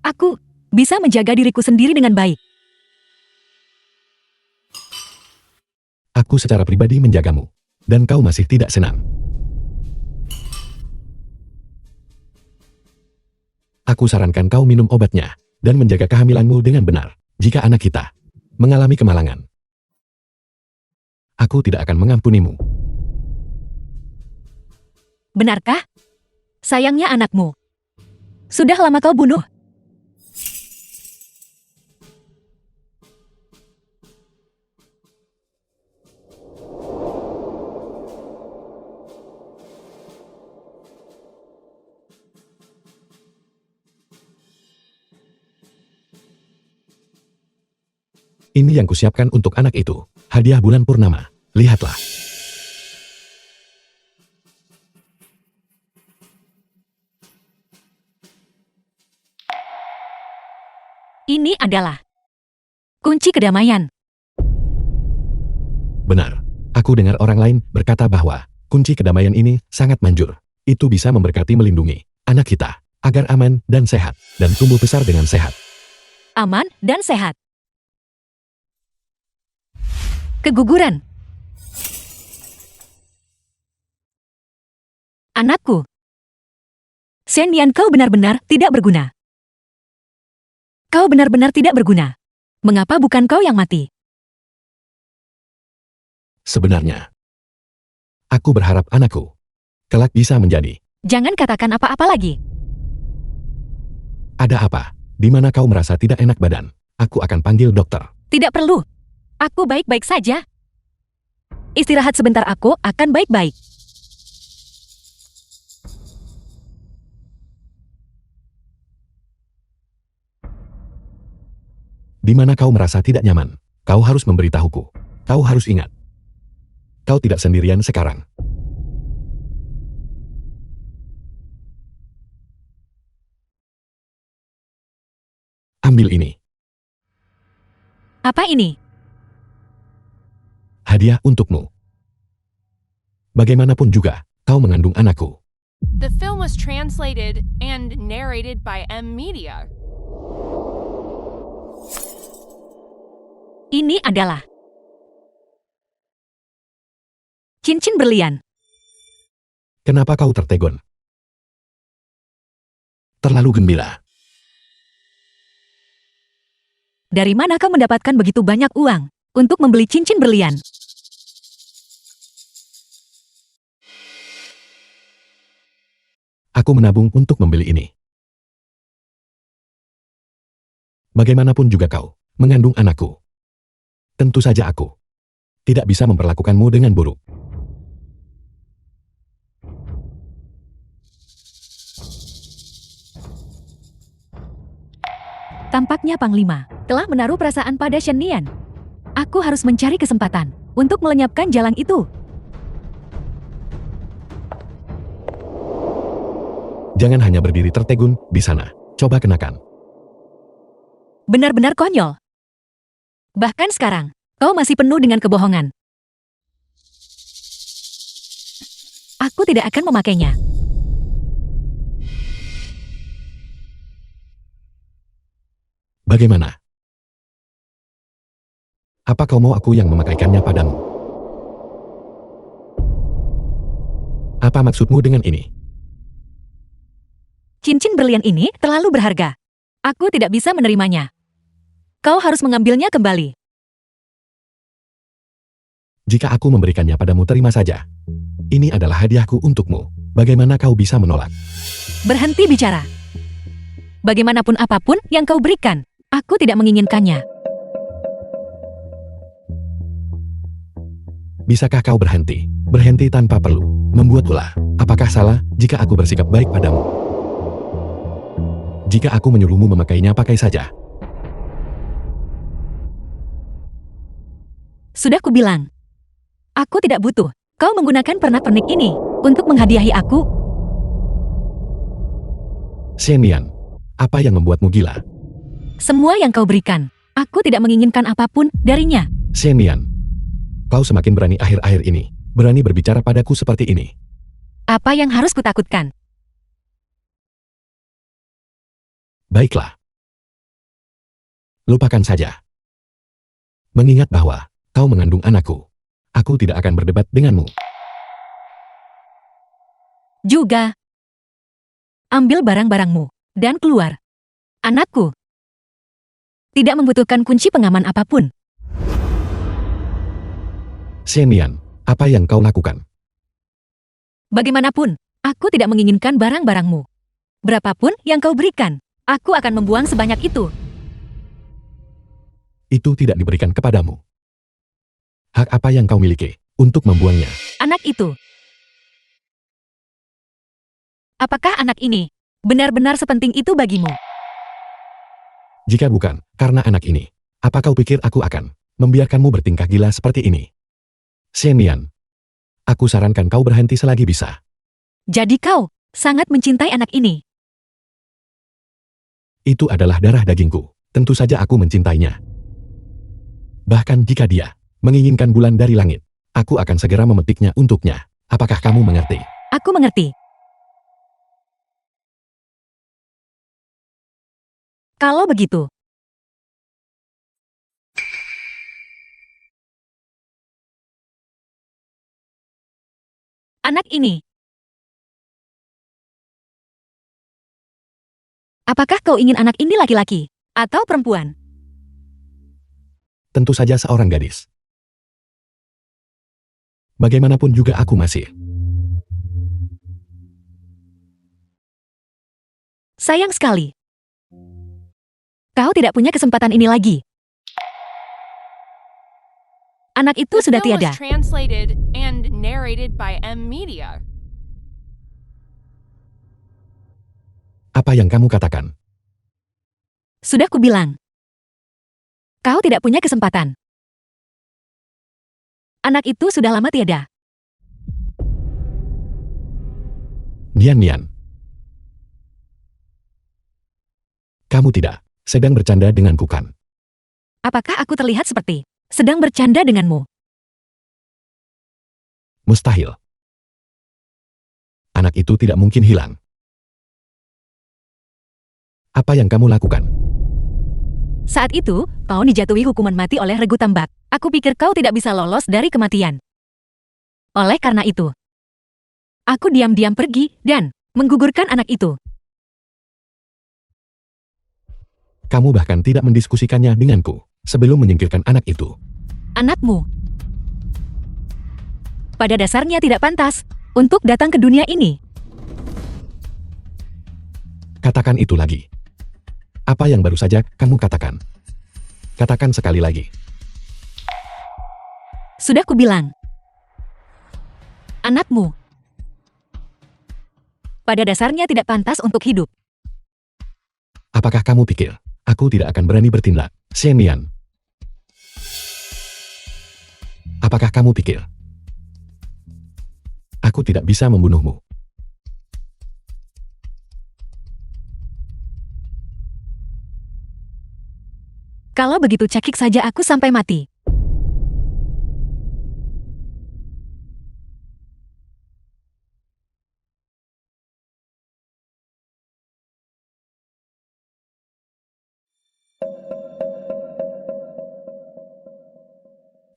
Aku bisa menjaga diriku sendiri dengan baik. Aku secara pribadi menjagamu, dan kau masih tidak senang. Aku sarankan kau minum obatnya, dan menjaga kehamilanmu dengan benar. Jika anak kita mengalami kemalangan, aku tidak akan mengampunimu. Benarkah? Sayangnya anakmu. Sudah lama kau bunuh. Ini yang kusiapkan untuk anak itu. Hadiah bulan purnama. Lihatlah. Ini adalah kunci kedamaian. Benar. Aku dengar orang lain berkata bahwa kunci kedamaian ini sangat manjur. Itu bisa memberkati melindungi anak kita agar aman dan sehat dan tumbuh besar dengan sehat. Aman dan sehat. Keguguran. Anakku. Shendian, kau benar-benar tidak berguna. Kau benar-benar tidak berguna. Mengapa bukan kau yang mati? Sebenarnya, aku berharap anakku kelak bisa menjadi. Jangan katakan apa-apa lagi. Ada apa? Di mana kau merasa tidak enak badan? Aku akan panggil dokter. Tidak perlu. Aku baik-baik saja. Istirahat sebentar, aku akan baik-baik. Di mana kau merasa tidak nyaman, kau harus memberitahuku. Kau harus ingat. Kau tidak sendirian sekarang. Ambil ini. Apa ini? Hadiah untukmu. Bagaimanapun juga, kau mengandung anakku. The film was translated and narrated by M Media. Ini adalah cincin berlian. Kenapa kau tertegun? Terlalu gembira. Dari mana kau mendapatkan begitu banyak uang untuk membeli cincin berlian? Aku menabung untuk membeli ini. Bagaimanapun juga kau mengandung anakku. Tentu saja aku tidak bisa memperlakukanmu dengan buruk. Tampaknya Panglima telah menaruh perasaan pada Shendian. Aku harus mencari kesempatan untuk melenyapkan jalang itu. Jangan hanya berdiri tertegun di sana. Coba kenakan. Benar-benar konyol. Bahkan sekarang, kau masih penuh dengan kebohongan. Aku tidak akan memakainya. Bagaimana? Apa kau mau aku yang memakaikannya padamu? Apa maksudmu dengan ini? Cincin berlian ini terlalu berharga. Aku tidak bisa menerimanya. Kau harus mengambilnya kembali. Jika aku memberikannya padamu, terima saja. Ini adalah hadiahku untukmu. Bagaimana kau bisa menolak? Berhenti bicara. Bagaimanapun apapun yang kau berikan, aku tidak menginginkannya. Bisakah kau berhenti? Berhenti tanpa perlu membuat ulah. Apakah salah jika aku bersikap baik padamu? Jika aku menyuruhmu memakainya, pakai saja. Sudah kubilang. Aku tidak butuh. Kau menggunakan pernak-pernik ini untuk menghadiahi aku. Xianlian, apa yang membuatmu gila? Semua yang kau berikan, aku tidak menginginkan apapun darinya. Xianlian, kau semakin berani akhir-akhir ini. Berani berbicara padaku seperti ini. Apa yang harus kutakutkan? Baiklah. Lupakan saja. Mengingat bahwa kau mengandung anakku, aku tidak akan berdebat denganmu. Juga. Ambil barang-barangmu dan keluar. Anakku tidak membutuhkan kunci pengaman apapun. Xianlian, apa yang kau lakukan? Bagaimanapun, aku tidak menginginkan barang-barangmu. Berapapun yang kau berikan, aku akan membuang sebanyak itu. Itu tidak diberikan kepadamu. Hak apa yang kau miliki untuk membuangnya? Anak itu. Apakah anak ini benar-benar sepenting itu bagimu? Jika bukan, karena anak ini, apa kau pikir aku akan membiarkanmu bertingkah gila seperti ini? Xianlian, aku sarankan kau berhenti selagi bisa. Jadi kau sangat mencintai anak ini. Itu adalah darah dagingku. Tentu saja aku mencintainya. Bahkan jika dia menginginkan bulan dari langit, aku akan segera memetiknya untuknya. Apakah kamu mengerti? Aku mengerti. Kalau begitu, anak ini. Apakah kau ingin anak ini laki-laki atau perempuan? Tentu saja seorang gadis. Bagaimanapun juga aku masih. Sayang sekali. Kau tidak punya kesempatan ini lagi. Anak itu The sudah film tiada. was translated and narrated by M Media. Apa yang kamu katakan? Sudah kubilang. Kau tidak punya kesempatan. Anak itu sudah lama tiada. Nian. Kamu tidak sedang bercanda denganku kan? Apakah aku terlihat seperti sedang bercanda denganmu? Mustahil. Anak itu tidak mungkin hilang. Apa yang kamu lakukan? Saat itu, kau dijatuhi hukuman mati oleh regu tambak. Aku pikir kau tidak bisa lolos dari kematian. Oleh karena itu, aku diam-diam pergi dan menggugurkan anak itu. Kamu bahkan tidak mendiskusikannya denganku sebelum menyingkirkan anak itu. Anakmu pada dasarnya tidak pantas untuk datang ke dunia ini. Katakan itu lagi. Apa yang baru saja kamu katakan? Katakan sekali lagi. Sudah kubilang. Anakmu pada dasarnya tidak pantas untuk hidup. Apakah kamu pikir aku tidak akan berani bertindak? Xianlian. Apakah kamu pikir aku tidak bisa membunuhmu? Kalau begitu cekik saja aku sampai mati.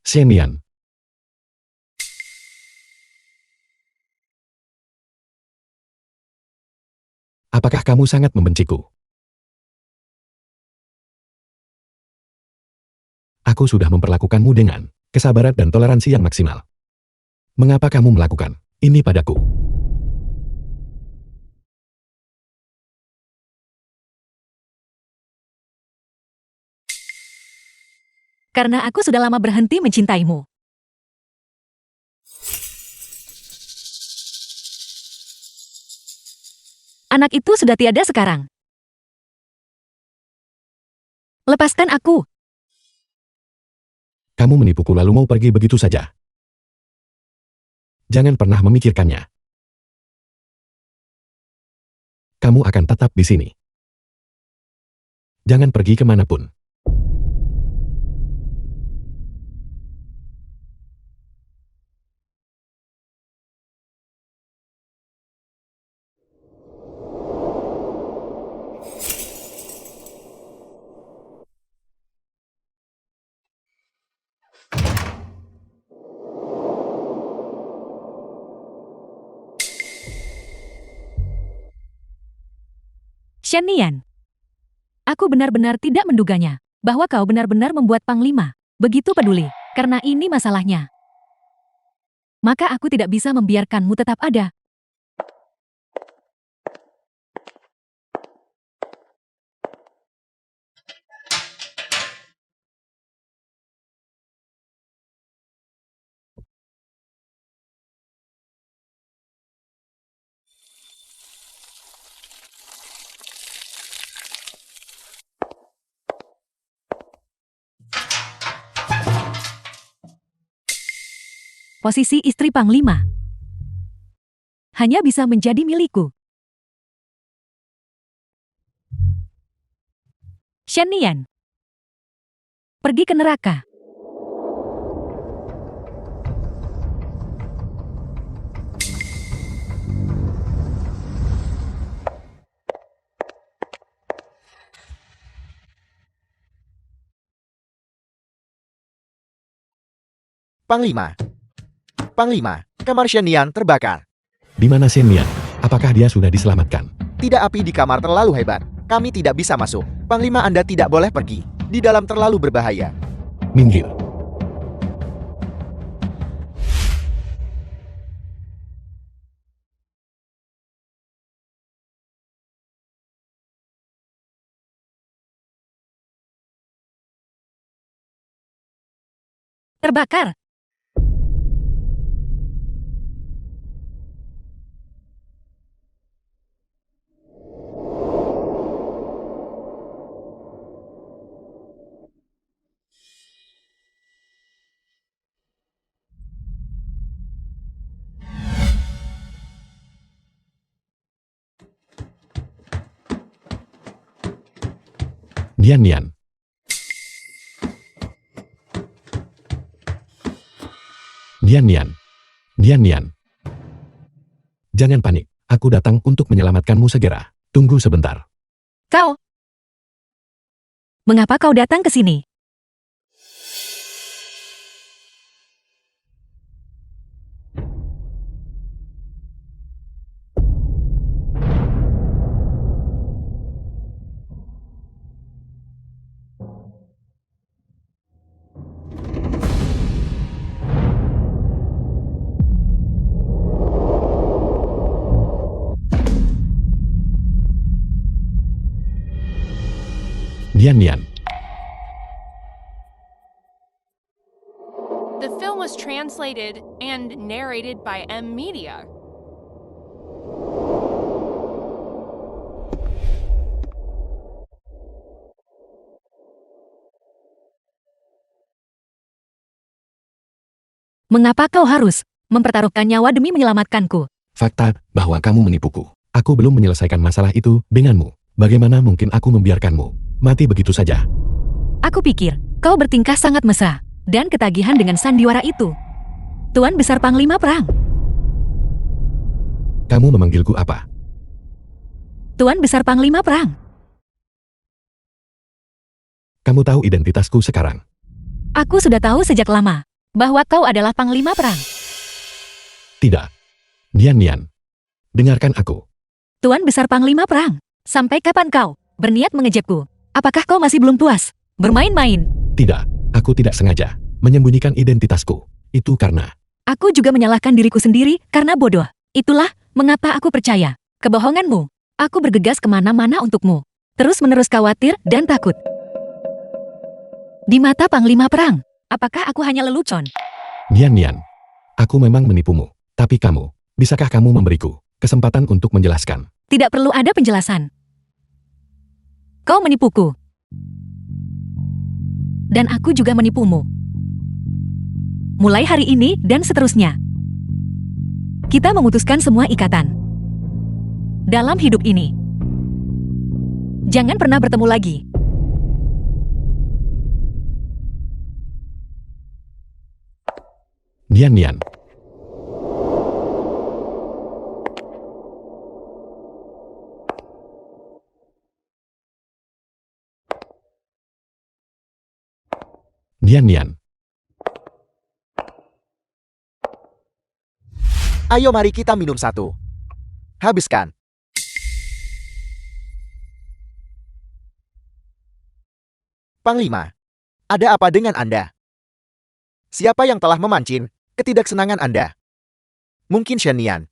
Xiannian, apakah kamu sangat membenciku? Aku sudah memperlakukanmu dengan kesabaran dan toleransi yang maksimal. Mengapa kamu melakukan ini padaku? Karena aku sudah lama berhenti mencintaimu. Anak itu sudah tiada sekarang. Lepaskan aku. Kamu menipuku lalu mau pergi begitu saja. Jangan pernah memikirkannya. Kamu akan tetap di sini. Jangan pergi kemanapun. Xiannian. Aku benar-benar tidak menduganya bahwa kau benar-benar membuat Panglima begitu peduli karena ini masalahnya. Maka aku tidak bisa membiarkanmu tetap ada. Posisi istri Panglima hanya bisa menjadi milikku. Xiannian, pergi ke neraka. Panglima. Panglima, kamar Xiannian terbakar. Di mana Xiannian? Apakah dia sudah diselamatkan? Tidak, api di kamar terlalu hebat. Kami tidak bisa masuk. Panglima, Anda tidak boleh pergi. Di dalam terlalu berbahaya. Minggir. Terbakar. Nian. Nian. Jangan panik. Aku datang untuk menyelamatkanmu segera. Tunggu sebentar. Kau. Mengapa kau datang ke sini? Nian. The film was translated and narrated by M Media. Mengapa kau harus mempertaruhkan nyawa demi menyelamatkanku? Fakta bahwa kamu menipuku. Aku belum menyelesaikan masalah itu denganmu. Bagaimana mungkin aku membiarkanmu mati begitu saja? Aku pikir kau bertingkah sangat mesra dan ketagihan dengan sandiwara itu. Tuan Besar Panglima Perang. Kamu memanggilku apa? Tuan Besar Panglima Perang. Kamu tahu identitasku sekarang. Aku sudah tahu sejak lama bahwa kau adalah panglima perang. Tidak. Nian. Dengarkan aku. Tuan Besar Panglima Perang, sampai kapan kau berniat mengejekku? Apakah kau masih belum puas bermain-main? Tidak, aku tidak sengaja menyembunyikan identitasku. Itu karena Aku juga menyalahkan diriku sendiri karena bodoh. Itulah mengapa aku percaya kebohonganmu. Aku bergegas kemana-mana untukmu. Terus-menerus khawatir dan takut. Di mata Panglima Perang, apakah aku hanya lelucon? Nian. Aku memang menipumu. Tapi bisakah kamu memberiku kesempatan untuk menjelaskan? Tidak perlu ada penjelasan. Kau menipuku. Dan aku juga menipumu. Mulai hari ini dan seterusnya. Kita memutuskan semua ikatan. Dalam hidup ini. Jangan pernah bertemu lagi. Nian. Nian. Ayo mari kita minum satu. Habiskan. Panglima, ada apa dengan Anda? Siapa yang telah memancing ketidaksenangan Anda? Mungkin Shen Nian.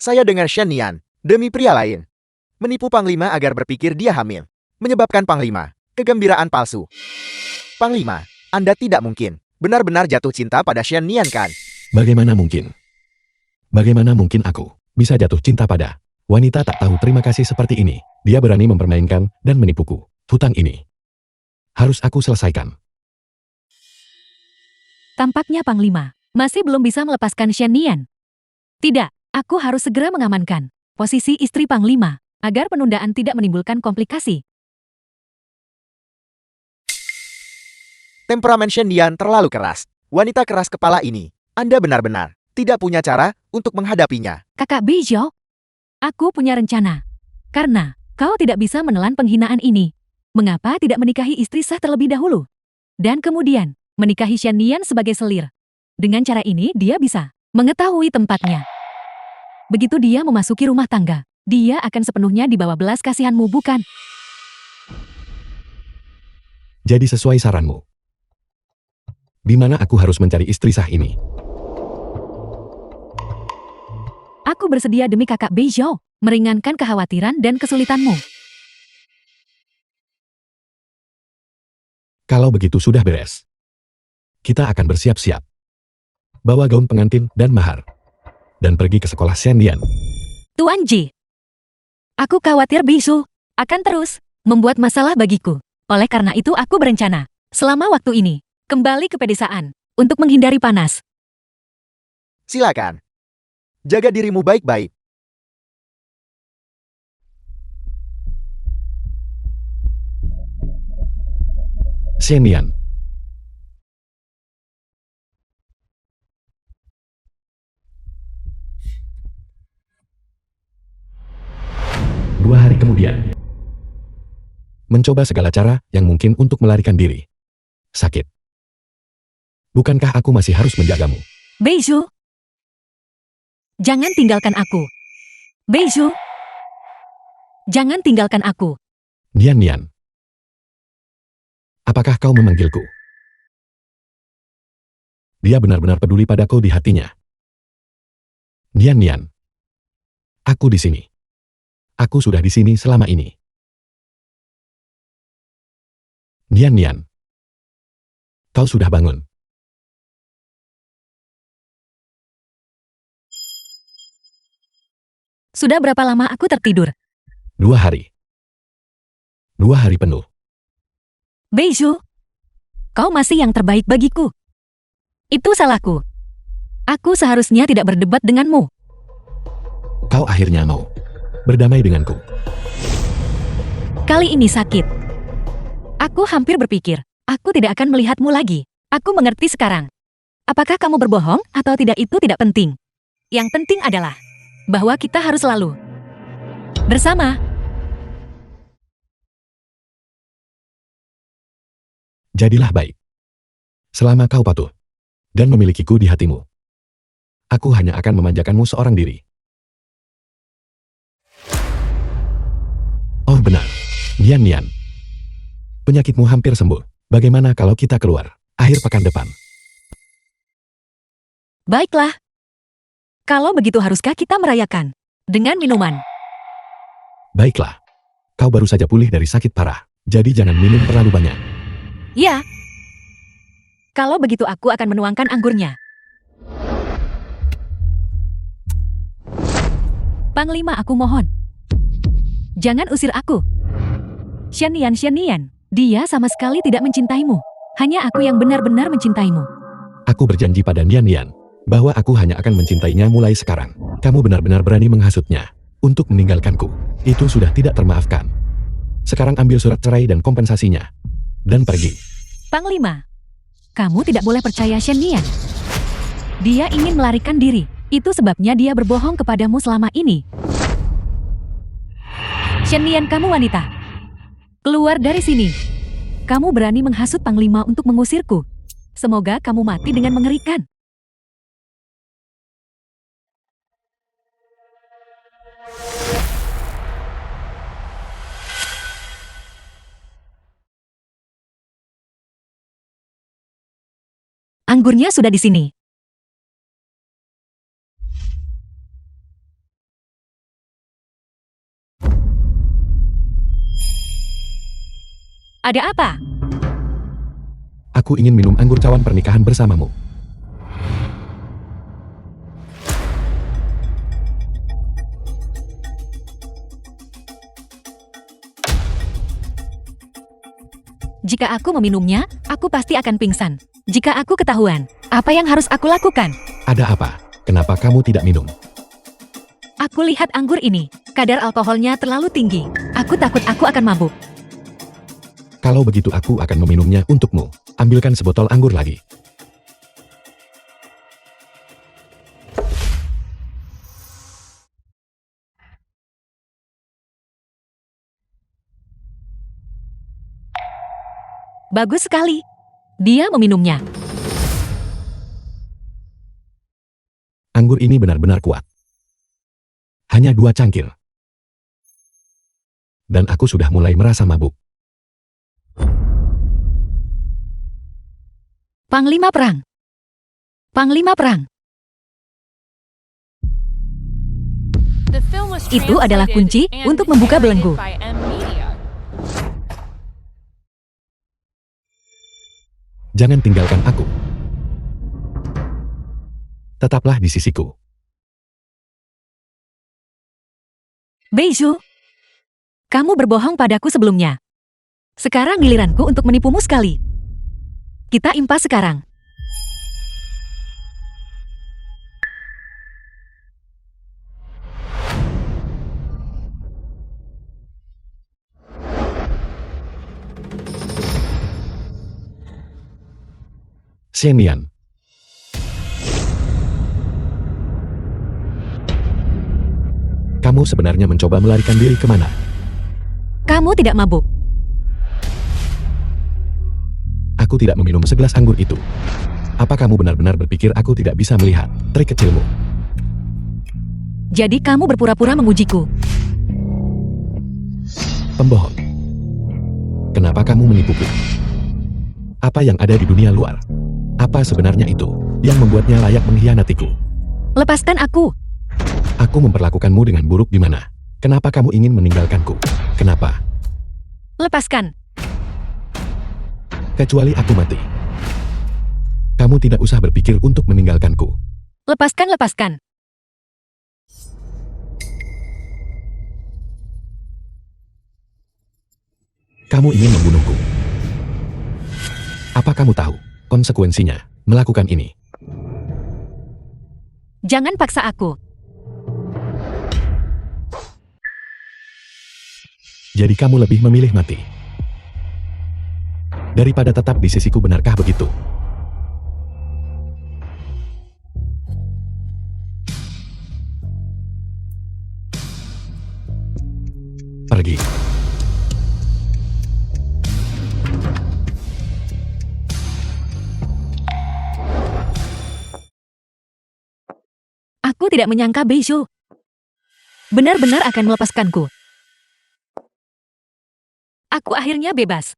Saya dengar Shen Nian, demi pria lain, menipu Panglima agar berpikir dia hamil, menyebabkan Panglima kegembiraan palsu. Panglima, Anda tidak mungkin benar-benar jatuh cinta pada Shen Nian kan? Bagaimana mungkin? Bagaimana mungkin aku bisa jatuh cinta pada wanita tak tahu terima kasih seperti ini? Dia berani mempermainkan dan menipuku. Hutang ini harus aku selesaikan. Tampaknya Panglima masih belum bisa melepaskan Shen Nian. Tidak, aku harus segera mengamankan posisi istri Panglima agar penundaan tidak menimbulkan komplikasi. Temperamen Shen Nian terlalu keras. Wanita keras kepala ini, Anda benar-benar tidak punya cara untuk menghadapinya. Kakak Bijou, aku punya rencana. Karena kau tidak bisa menelan penghinaan ini, mengapa tidak menikahi istri sah terlebih dahulu? Dan kemudian, menikahi Shen Nian sebagai selir. Dengan cara ini dia bisa mengetahui tempatnya. Begitu dia memasuki rumah tangga, dia akan sepenuhnya di bawah belas kasihanmu, bukan? Jadi sesuai saranmu. Di mana aku harus mencari istri sah ini? Aku bersedia demi kakak Bijou, meringankan kekhawatiran dan kesulitanmu. Kalau begitu sudah beres. Kita akan bersiap-siap. Bawa gaun pengantin dan mahar. Dan pergi ke sekolah Shen Nian. Tuan Ji, aku khawatir Bijou akan terus membuat masalah bagiku. Oleh karena itu aku berencana, selama waktu ini, kembali ke pedesaan untuk menghindari panas. Silakan. Jaga dirimu baik-baik. Shen Nian. Dua hari kemudian. Mencoba segala cara yang mungkin untuk melarikan diri. Sakit. Bukankah aku masih harus menjagamu? Bijou, jangan tinggalkan aku. Bijou, jangan tinggalkan aku. Nian. Apakah kau memanggilku? Dia benar-benar peduli padaku di hatinya. Nian. Aku di sini. Aku sudah di sini selama ini. Nian. Kau sudah bangun. Sudah berapa lama aku tertidur? 2 hari. 2 hari penuh. Bijou, kau masih yang terbaik bagiku. Itu salahku. Aku seharusnya tidak berdebat denganmu. Kau akhirnya mau berdamai denganku. Kali ini sakit. Aku hampir berpikir, aku tidak akan melihatmu lagi. Aku mengerti sekarang. Apakah kamu berbohong atau tidak itu tidak penting. Yang penting adalah bahwa kita harus selalu bersama. Jadilah baik. Selama kau patuh dan memilikiku di hatimu, aku hanya akan memanjakanmu seorang diri. Oh benar, Nian. Penyakitmu hampir sembuh. Bagaimana kalau kita keluar akhir pekan depan? Baiklah. Kalau begitu haruskah kita merayakan dengan minuman? Baiklah. Kau baru saja pulih dari sakit parah, jadi jangan minum terlalu banyak. Ya. Kalau begitu aku akan menuangkan anggurnya. Panglima, aku mohon. Jangan usir aku. Xian Nian, dia sama sekali tidak mencintaimu. Hanya aku yang benar-benar mencintaimu. Aku berjanji pada Nian bahwa aku hanya akan mencintainya mulai sekarang. Kamu benar-benar berani menghasutnya untuk meninggalkanku. Itu sudah tidak termaafkan. Sekarang ambil surat cerai dan kompensasinya. Dan pergi. Panglima, kamu tidak boleh percaya Xian Nian. Dia ingin melarikan diri. Itu sebabnya dia berbohong kepadamu selama ini. Xian Nian, kamu wanita. Keluar dari sini. Kamu berani menghasut Panglima untuk mengusirku. Semoga kamu mati dengan mengerikan. Anggurnya sudah di sini. Ada apa? Aku ingin minum anggur cawan pernikahan bersamamu. Jika aku meminumnya, aku pasti akan pingsan. Jika aku ketahuan, apa yang harus aku lakukan? Ada apa? Kenapa kamu tidak minum? Aku lihat anggur ini, kadar alkoholnya terlalu tinggi. Aku takut aku akan mabuk. Kalau begitu aku akan meminumnya untukmu. Ambilkan sebotol anggur lagi. Bagus sekali. Dia meminumnya. Anggur ini benar-benar kuat. Hanya 2 cangkir. Dan aku sudah mulai merasa mabuk. Panglima perang. Panglima perang. The film was Itu adalah kunci translated and untuk membuka belenggu. narrated by M Media. Jangan tinggalkan aku. Tetaplah di sisiku. Beizhu, kamu berbohong padaku sebelumnya. Sekarang giliranku untuk menipumu sekali. Kita impas sekarang. Xian Nian. Kamu sebenarnya mencoba melarikan diri kemana? Kamu tidak mabuk. Aku tidak meminum segelas anggur itu. Apa kamu benar-benar berpikir aku tidak bisa melihat trik kecilmu? Jadi kamu berpura-pura mengujiku. Pembohong. Kenapa kamu menipuku? Apa yang ada di dunia luar? Apa sebenarnya itu yang membuatnya layak mengkhianatiku? Lepaskan aku. Aku memperlakukanmu dengan buruk di mana? Kenapa kamu ingin meninggalkanku? Kenapa? Lepaskan. Kecuali aku mati. Kamu tidak usah berpikir untuk meninggalkanku. Lepaskan, lepaskan. Kamu ingin membunuhku. Apa kamu tahu konsekuensinya melakukan ini? Jangan paksa aku. Jadi kamu lebih memilih mati daripada tetap di sisiku, benarkah begitu? Pergi. Aku tidak menyangka Beizhou benar-benar akan melepaskanku. Aku akhirnya bebas.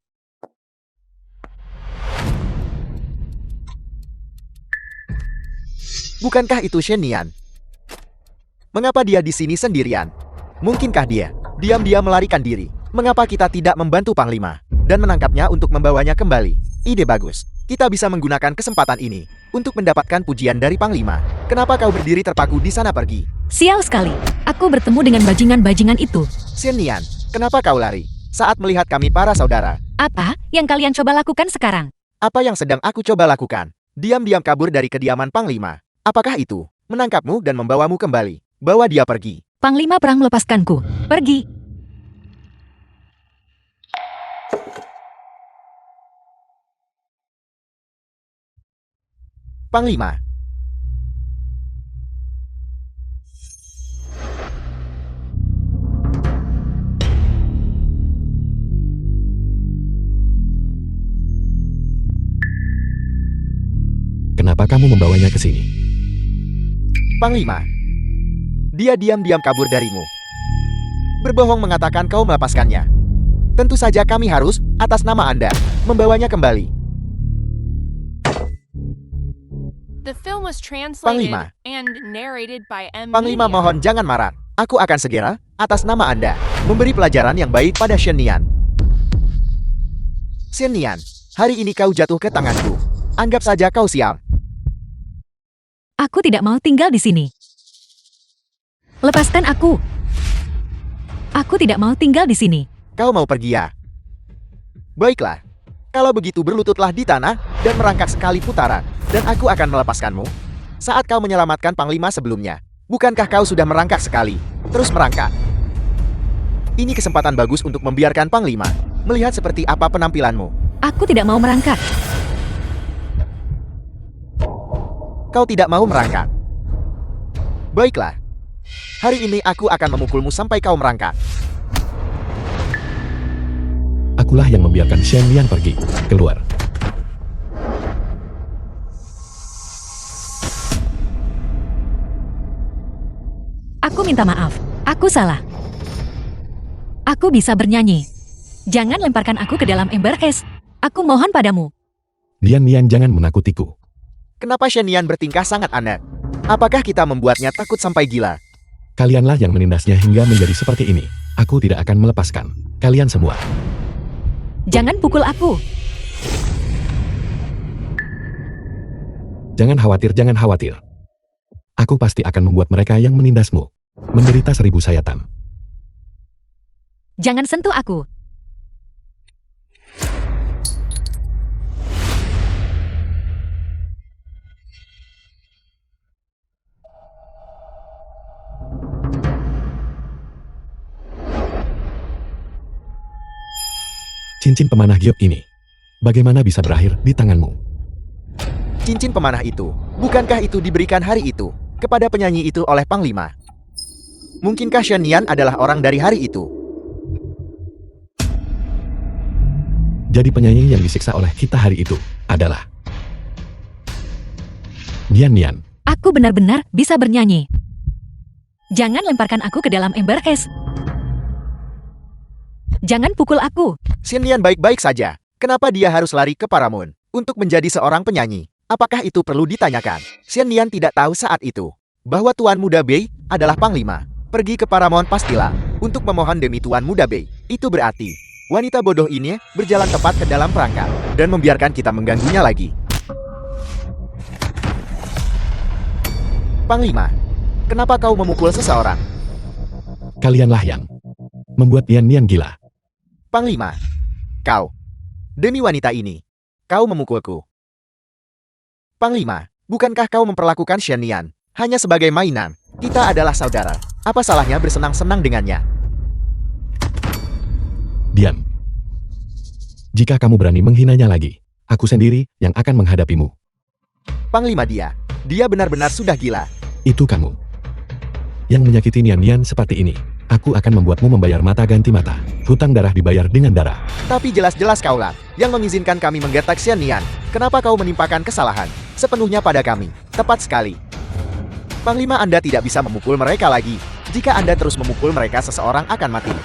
Bukankah itu Shen Nian? Mengapa dia di sini sendirian? Mungkinkah dia diam-diam melarikan diri? Mengapa kita tidak membantu Panglima dan menangkapnya untuk membawanya kembali? Ide bagus. Kita bisa menggunakan kesempatan ini untuk mendapatkan pujian dari Panglima. Kenapa kau berdiri terpaku di sana pergi? Sial sekali. Aku bertemu dengan bajingan-bajingan itu. Shen Nian, kenapa kau lari saat melihat kami para saudara? Apa yang kalian coba lakukan sekarang? Apa yang sedang aku coba lakukan? Diam-diam kabur dari kediaman Panglima. Apakah itu menangkapmu dan membawamu kembali? Bawa dia pergi. Panglima Perang melepaskanku. Pergi. Panglima. Kenapa kamu membawanya ke sini? Panglima. Dia diam-diam kabur darimu. Berbohong mengatakan kau melepaskannya. Tentu saja kami harus, atas nama Anda, membawanya kembali. The film was translated Panglima. and narrated by M. Panglima Media. mohon jangan marah. Aku akan segera, atas nama Anda, memberi pelajaran yang baik pada Shen Nian. Shen Nian, hari ini kau jatuh ke tanganku. Anggap saja kau sial. Aku tidak mau tinggal di sini. Lepaskan aku. Aku tidak mau tinggal di sini. Kau mau pergi ya? Baiklah. Kalau begitu berlututlah di tanah dan merangkak sekali putaran, dan aku akan melepaskanmu. Saat kau menyelamatkan Panglima sebelumnya, bukankah kau sudah merangkak sekali, terus merangkak? Ini kesempatan bagus untuk membiarkan Panglima melihat seperti apa penampilanmu. Aku tidak mau merangkak. Kau tidak mau merangkak. Baiklah. Hari ini aku akan memukulmu sampai kau merangkak. Akulah yang membiarkan Shen Nian pergi. Keluar. Aku minta maaf. Aku salah. Aku bisa bernyanyi. Jangan lemparkan aku ke dalam ember es. Aku mohon padamu. Dian Nian, jangan menakutiku. Kenapa Shen Nian bertingkah sangat aneh? Apakah kita membuatnya takut sampai gila? Kalianlah yang menindasnya hingga menjadi seperti ini. Aku tidak akan melepaskan kalian semua. Jangan pukul aku. Jangan khawatir, jangan khawatir. Aku pasti akan membuat mereka yang menindasmu menderita 1000 sayatan. Jangan sentuh aku. Cincin pemanah giok ini, bagaimana bisa berakhir di tanganmu? Cincin pemanah itu, bukankah itu diberikan hari itu kepada penyanyi itu oleh Panglima? Mungkinkah Shen Nian adalah orang dari hari itu? Jadi penyanyi yang disiksa oleh kita hari itu adalah Dian Nian. Aku benar-benar bisa bernyanyi. Jangan lemparkan aku ke dalam ember es. Jangan pukul aku. Shen Nian baik-baik saja. Kenapa dia harus lari ke Paramount untuk menjadi seorang penyanyi? Apakah itu perlu ditanyakan? Shen Nian tidak tahu saat itu bahwa Tuan Muda Bei adalah Panglima. Pergi ke Paramount pastilah untuk memohon demi Tuan Muda Bei. Itu berarti wanita bodoh ini berjalan tepat ke dalam perangkap dan membiarkan kita mengganggunya lagi. Panglima, kenapa kau memukul seseorang? Kalianlah yang membuat Dian Nian gila. Panglima, kau, demi wanita ini, kau memukulku. Panglima, bukankah kau memperlakukan Shen Nian hanya sebagai mainan? Kita adalah saudara. Apa salahnya bersenang-senang dengannya? Diam. Jika kamu berani menghinanya lagi, aku sendiri yang akan menghadapimu. Panglima, dia benar-benar sudah gila. Itu kamu yang menyakiti Nian Nian seperti ini. Aku akan membuatmu membayar mata ganti mata. Hutang darah dibayar dengan darah. Tapi jelas-jelas kaulah yang mengizinkan kami menggertak Shen Nian. Kenapa kau menimpakan kesalahan sepenuhnya pada kami? Tepat sekali. Panglima Anda tidak bisa memukul mereka lagi. Jika Anda terus memukul mereka, seseorang akan mati.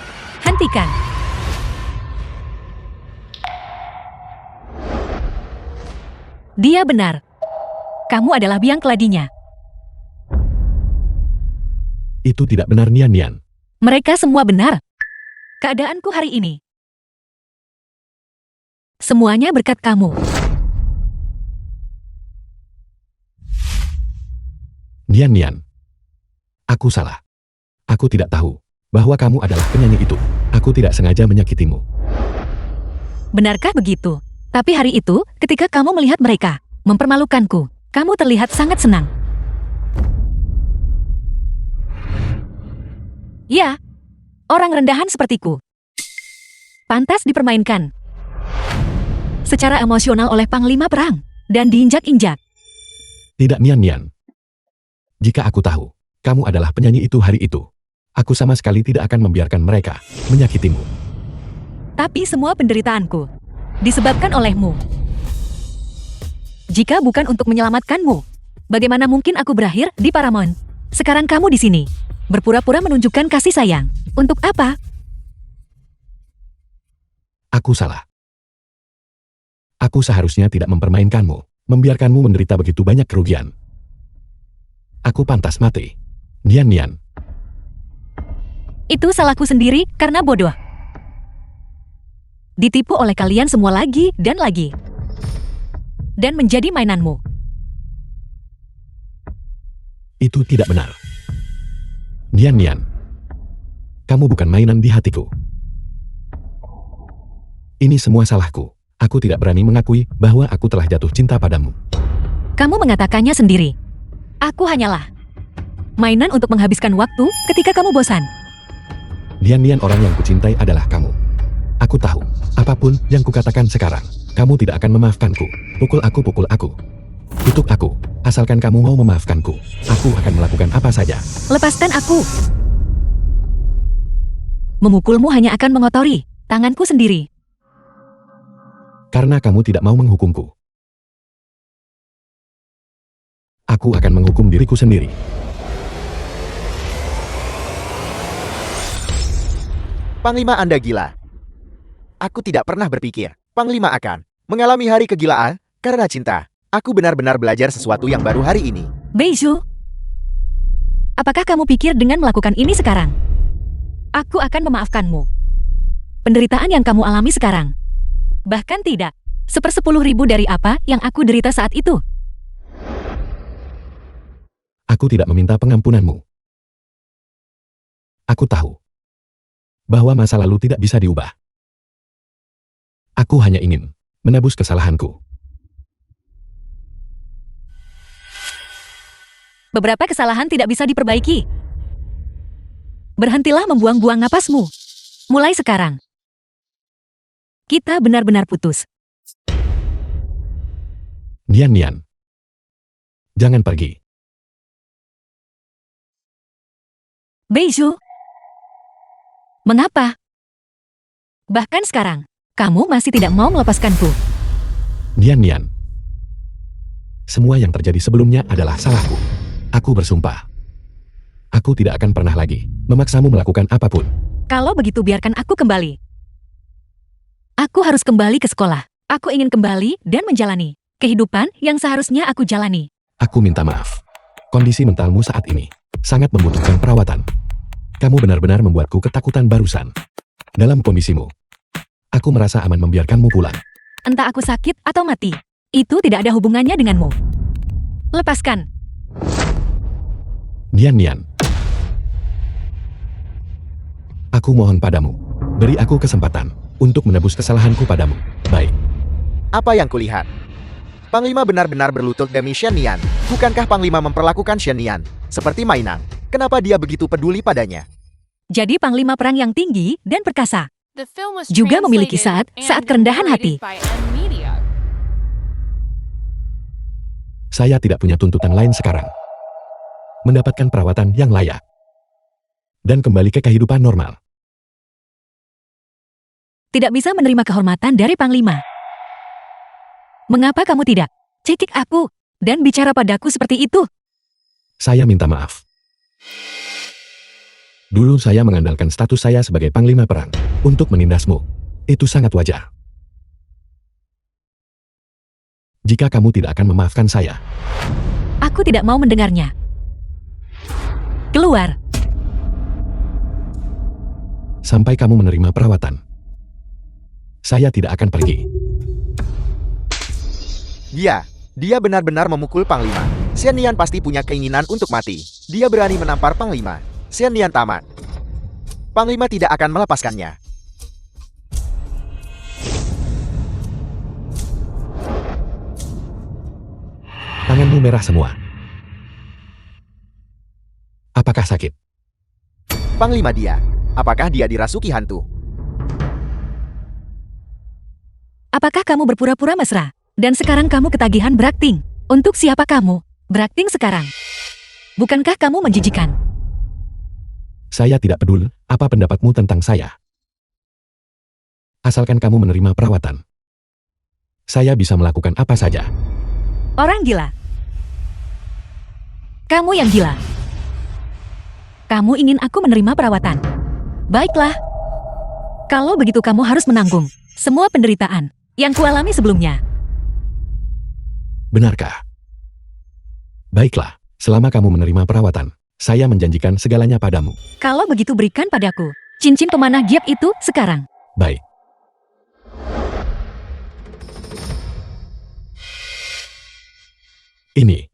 Hentikan. Dia benar. Kamu adalah biang keladinya. Itu tidak benar, Nian Nian. Mereka semua benar. Keadaanku hari ini. Semuanya berkat kamu. Nian Nian. Aku salah. Aku tidak tahu bahwa kamu adalah penyanyi itu. Aku tidak sengaja menyakitimu. Benarkah begitu? Tapi hari itu, ketika kamu melihat mereka mempermalukanku, kamu terlihat sangat senang. Ya, orang rendahan sepertiku. Pantas dipermainkan secara emosional oleh Panglima Perang dan diinjak-injak. Tidak, Nian Nian. Jika aku tahu kamu adalah penyanyi itu hari itu, aku sama sekali tidak akan membiarkan mereka menyakitimu. Tapi semua penderitaanku disebabkan olehmu. Jika bukan untuk menyelamatkanmu, bagaimana mungkin aku berakhir di Paramount? Sekarang kamu di sini, berpura-pura menunjukkan kasih sayang. Untuk apa? Aku salah. Aku seharusnya tidak mempermainkanmu, membiarkanmu menderita begitu banyak kerugian. Aku pantas mati. Nian Nian. Itu salahku sendiri karena bodoh. Ditipu oleh kalian semua lagi dan lagi. Dan menjadi mainanmu. Itu tidak benar. Nian Nian. Kamu bukan mainan di hatiku. Ini semua salahku. Aku tidak berani mengakui bahwa aku telah jatuh cinta padamu. Kamu mengatakannya sendiri. Aku hanyalah mainan untuk menghabiskan waktu ketika kamu bosan. Nian Nian, orang yang kucintai adalah kamu. Aku tahu, apapun yang kukatakan sekarang, kamu tidak akan memaafkanku. Pukul aku. Kutuk aku, asalkan kamu mau memaafkanku. Aku akan melakukan apa saja. Lepaskan aku. Memukulmu hanya akan mengotori tanganku sendiri. Karena kamu tidak mau menghukumku. Aku akan menghukum diriku sendiri. Panglima Anda gila. Aku tidak pernah berpikir Panglima akan mengalami hari kegilaan karena cinta. Aku benar-benar belajar sesuatu yang baru hari ini. Beiju, apakah kamu pikir dengan melakukan ini sekarang, aku akan memaafkanmu? Penderitaan yang kamu alami sekarang, bahkan tidak 1/10.000 dari apa yang aku derita saat itu. Aku tidak meminta pengampunanmu. Aku tahu bahwa masa lalu tidak bisa diubah. Aku hanya ingin menebus kesalahanku. Beberapa kesalahan tidak bisa diperbaiki. Berhentilah membuang-buang napasmu. Mulai sekarang, kita benar-benar putus. Nian Nian. Jangan pergi. Beiju, mengapa? Bahkan sekarang, kamu masih tidak mau melepaskanku. Nian Nian. Semua yang terjadi sebelumnya adalah salahku. Aku bersumpah. Aku tidak akan pernah lagi memaksamu melakukan apapun. Kalau begitu biarkan aku kembali. Aku harus kembali ke sekolah. Aku ingin kembali dan menjalani kehidupan yang seharusnya aku jalani. Aku minta maaf. Kondisi mentalmu saat ini sangat membutuhkan perawatan. Kamu benar-benar membuatku ketakutan barusan. Dalam kondisimu, aku merasa aman membiarkanmu pulang. Entah aku sakit atau mati, itu tidak ada hubungannya denganmu. Lepaskan. Nian Nian. Aku mohon padamu, beri aku kesempatan untuk menebus kesalahanku padamu. Baik. Apa yang kulihat? Panglima benar-benar berlutut demi Shen Nian. Bukankah Panglima memperlakukan Shen Nian seperti mainan? Kenapa dia begitu peduli padanya? Jadi Panglima Perang yang tinggi dan perkasa The film was juga memiliki translated saat and kerendahan hati. narrated by M-Media. Saya tidak punya tuntutan lain sekarang. Mendapatkan perawatan yang layak. Dan kembali ke kehidupan normal. Tidak bisa menerima kehormatan dari Panglima. Mengapa kamu tidak cekik aku dan bicara padaku seperti itu? Saya minta maaf. Dulu saya mengandalkan status saya sebagai panglima perang untuk menindasmu. Itu sangat wajar. Jika kamu tidak akan memaafkan saya, Aku tidak mau mendengarnya. Keluar. sampai kamu menerima perawatan, saya tidak akan pergi. Dia benar-benar memukul Panglima. Xian Nian pasti punya keinginan untuk mati. Dia berani menampar Panglima. Xian Nian tamat. Panglima tidak akan melepaskannya. Tanganmu merah semua. Apakah sakit? Panglima dia. Apakah dia dirasuki hantu? Apakah kamu berpura-pura mesra? Dan sekarang kamu ketagihan berakting. Untuk siapa kamu? Berakting sekarang. Bukankah kamu menjijikan? Saya tidak peduli apa pendapatmu tentang saya. Asalkan kamu menerima perawatan, saya bisa melakukan apa saja. Orang gila. Kamu yang gila. Kamu ingin aku menerima perawatan. Baiklah. Kalau begitu kamu harus menanggung semua penderitaan yang kualami sebelumnya. Benarkah? Baiklah, selama kamu menerima perawatan, saya menjanjikan segalanya padamu. Kalau begitu berikan padaku cincin pemanah giap itu sekarang. Baik. Ini.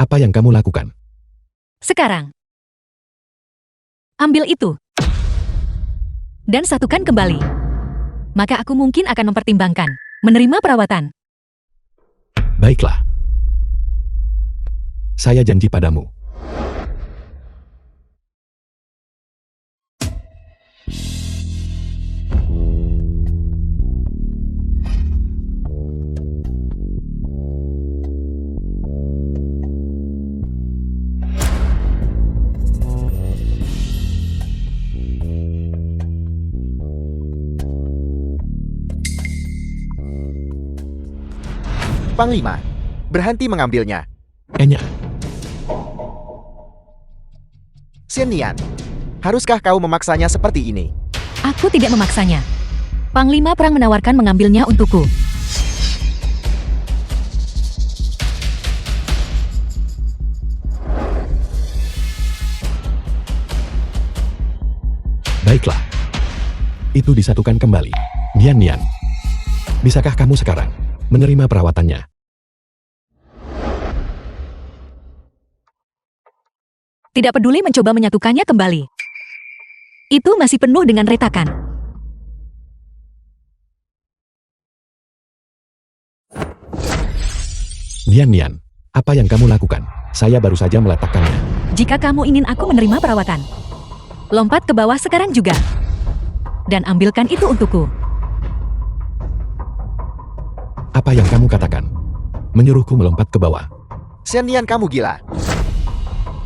Apa yang kamu lakukan? Sekarang. Ambil itu. Dan satukan kembali. Maka aku mungkin akan mempertimbangkan menerima perawatan. Baiklah. Saya janji padamu. Panglima, berhenti mengambilnya. Enya, Xian Nian, haruskah kau memaksanya seperti ini? Aku tidak memaksanya. Panglima Perang menawarkan mengambilnya untukku. baiklah. Itu disatukan kembali. Nian Nian. Bisakah kamu sekarang menerima perawatannya? Tidak peduli mencoba menyatukannya kembali. Itu masih penuh dengan retakan. Nian Nian, apa yang kamu lakukan? Saya baru saja meletakkannya. Jika kamu ingin aku menerima perawatan, lompat ke bawah sekarang juga. Dan ambilkan itu untukku. Apa yang kamu katakan? Menyuruhku melompat ke bawah. Xian Nian, kamu gila.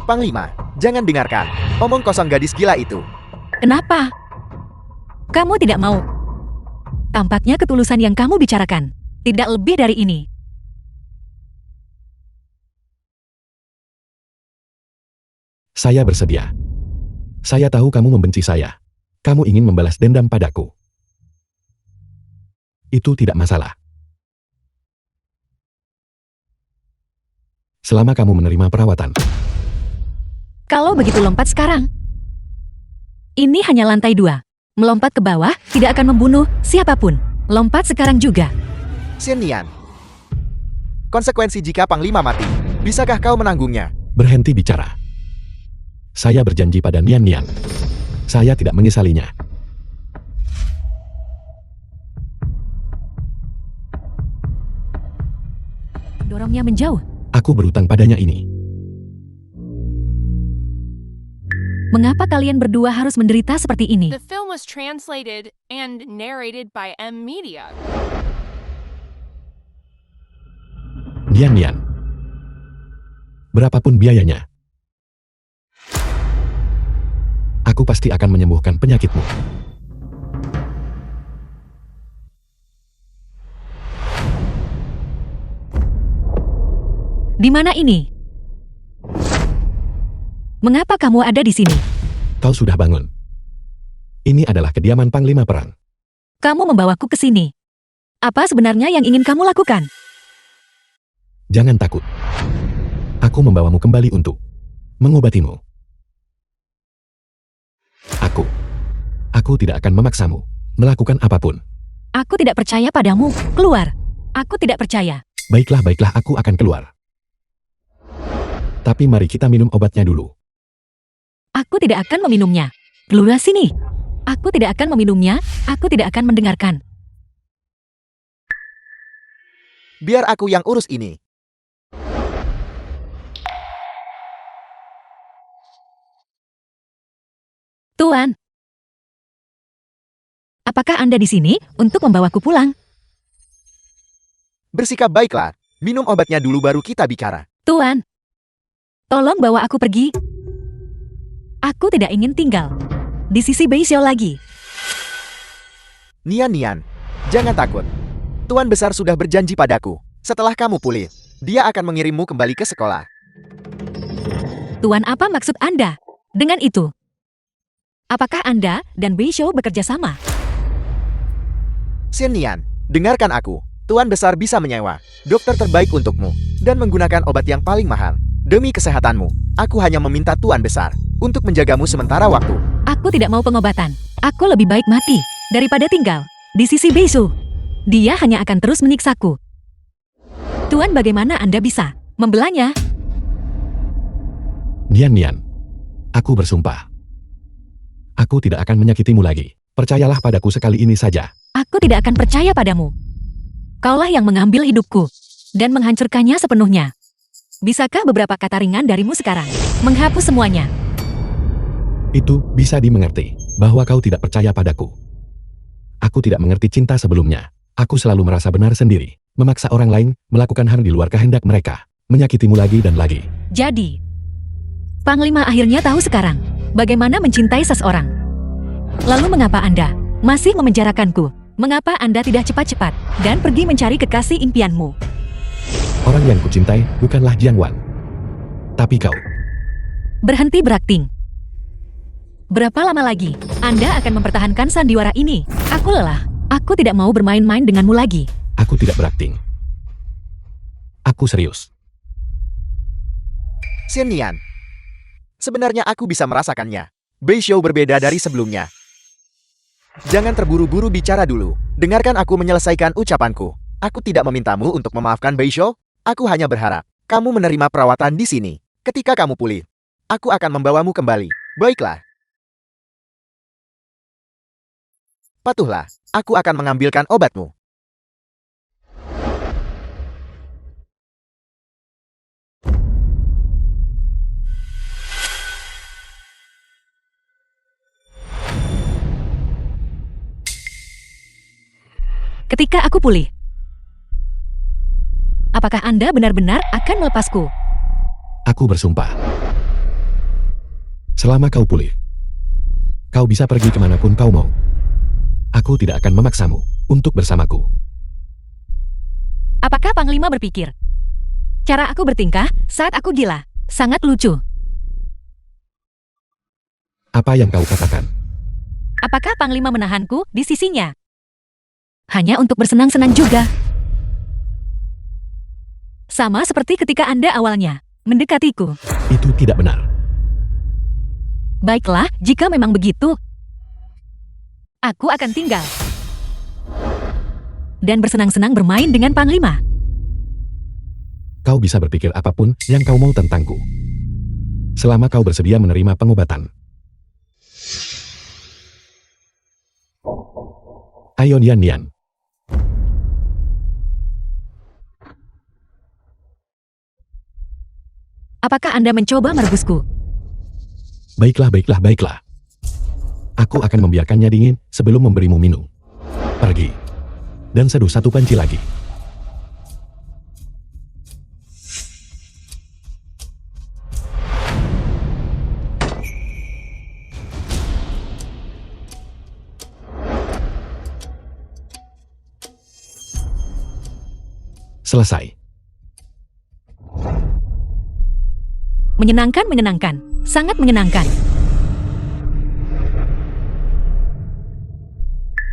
Panglima, jangan dengarkan omong kosong gadis gila itu. Kenapa? Kamu tidak mau. Tampaknya ketulusan yang kamu bicarakan tidak lebih dari ini. Saya bersedia. Saya tahu kamu membenci saya. Kamu ingin membalas dendam padaku. Itu tidak masalah. Selama kamu menerima perawatan. Kalau begitu lompat sekarang. Ini hanya lantai 2. Melompat ke bawah tidak akan membunuh siapapun. Lompat sekarang juga. Xian Nian, konsekuensi jika Panglima mati, bisakah kau menanggungnya? Berhenti bicara. Saya berjanji pada Nian Nian. Saya tidak menyesalinya. Dorongnya menjauh. Aku berutang padanya ini. Mengapa kalian berdua harus menderita seperti ini? The film was translated and narrated by M Media. Nian Nian. Berapapun biayanya, Aku pasti akan menyembuhkan penyakitmu. Di mana ini? Mengapa kamu ada di sini? Kau sudah bangun. Ini adalah kediaman Panglima Perang. Kamu membawaku ke sini. Apa sebenarnya yang ingin kamu lakukan? Jangan takut. Aku membawamu kembali untuk mengobatimu. Aku tidak akan memaksamu melakukan apapun. Aku tidak percaya padamu. Keluar. Aku tidak percaya. Baiklah, aku akan keluar. Tapi mari kita minum obatnya dulu. Aku tidak akan meminumnya. Keluar sini. Aku tidak akan meminumnya. Aku tidak akan mendengarkan. Biar aku yang urus ini. Tuan. Apakah Anda di sini untuk membawaku pulang? Bersikap baiklah. Minum obatnya dulu baru kita bicara. Tuan. Tolong bawa aku pergi. Aku tidak ingin tinggal di sisi Beisho lagi. Nian, jangan takut. Tuan Besar sudah berjanji padaku. Setelah kamu pulih, dia akan mengirimmu kembali ke sekolah. Tuan, apa maksud Anda dengan itu? Apakah Anda dan Beisho bekerja sama? Shen Nian, dengarkan aku. Tuan Besar bisa menyewa dokter terbaik untukmu dan menggunakan obat yang paling mahal. Demi kesehatanmu, aku hanya meminta Tuan Besar untuk menjagamu sementara waktu. Aku tidak mau pengobatan. Aku lebih baik mati daripada tinggal di sisi Beisho. Dia hanya akan terus menyiksaku. Tuan, bagaimana Anda bisa membelanya? Nian, aku bersumpah. Aku tidak akan menyakitimu lagi. Percayalah padaku sekali ini saja. Aku tidak akan percaya padamu. Kaulah yang mengambil hidupku dan menghancurkannya sepenuhnya. Bisakah beberapa kata ringan darimu sekarang menghapus semuanya? Itu bisa dimengerti bahwa kau tidak percaya padaku. Aku tidak mengerti cinta sebelumnya. Aku selalu merasa benar sendiri, memaksa orang lain melakukan hal di luar kehendak mereka, menyakitimu lagi dan lagi. Jadi, Panglima akhirnya tahu sekarang bagaimana mencintai seseorang. Lalu mengapa Anda masih memenjarakanku? Mengapa Anda tidak cepat-cepat dan pergi mencari kekasih impianmu? Orang yang kucintai bukanlah Jiang Wan. Tapi kau. Berhenti berakting. Berapa lama lagi Anda akan mempertahankan sandiwara ini? Aku lelah. Aku tidak mau bermain-main denganmu lagi. Aku tidak berakting. Aku serius. Shen Nian, sebenarnya aku bisa merasakannya. Beisho berbeda dari sebelumnya. Jangan terburu-buru bicara dulu. Dengarkan aku menyelesaikan ucapanku. Aku tidak memintamu untuk memaafkan Beisho. Aku hanya berharap kamu menerima perawatan di sini. Ketika kamu pulih, aku akan membawamu kembali. Baiklah. Patuhlah, aku akan mengambilkan obatmu. Ketika aku pulih, apakah Anda benar-benar akan melepasku? Aku bersumpah. Selama kau pulih, kau bisa pergi kemanapun kau mau. Aku tidak akan memaksamu untuk bersamaku. Apakah Panglima berpikir cara aku bertingkah saat aku gila sangat lucu? Apa yang kau katakan? Apakah Panglima menahanku di sisinya hanya untuk bersenang-senang juga? Sama seperti ketika Anda awalnya mendekatiku. Itu tidak benar. Baiklah, jika memang begitu, aku akan tinggal dan bersenang-senang bermain dengan Panglima. Kau bisa berpikir apapun yang kau mau tentangku. Selama kau bersedia menerima pengobatan. Ayo Nian. Apakah Anda mencoba merebusku? Baiklah. Aku akan membiarkannya dingin sebelum memberimu minum. Pergi. Dan seduh satu panci lagi. Selesai. Menyenangkan, menyenangkan. Sangat menyenangkan.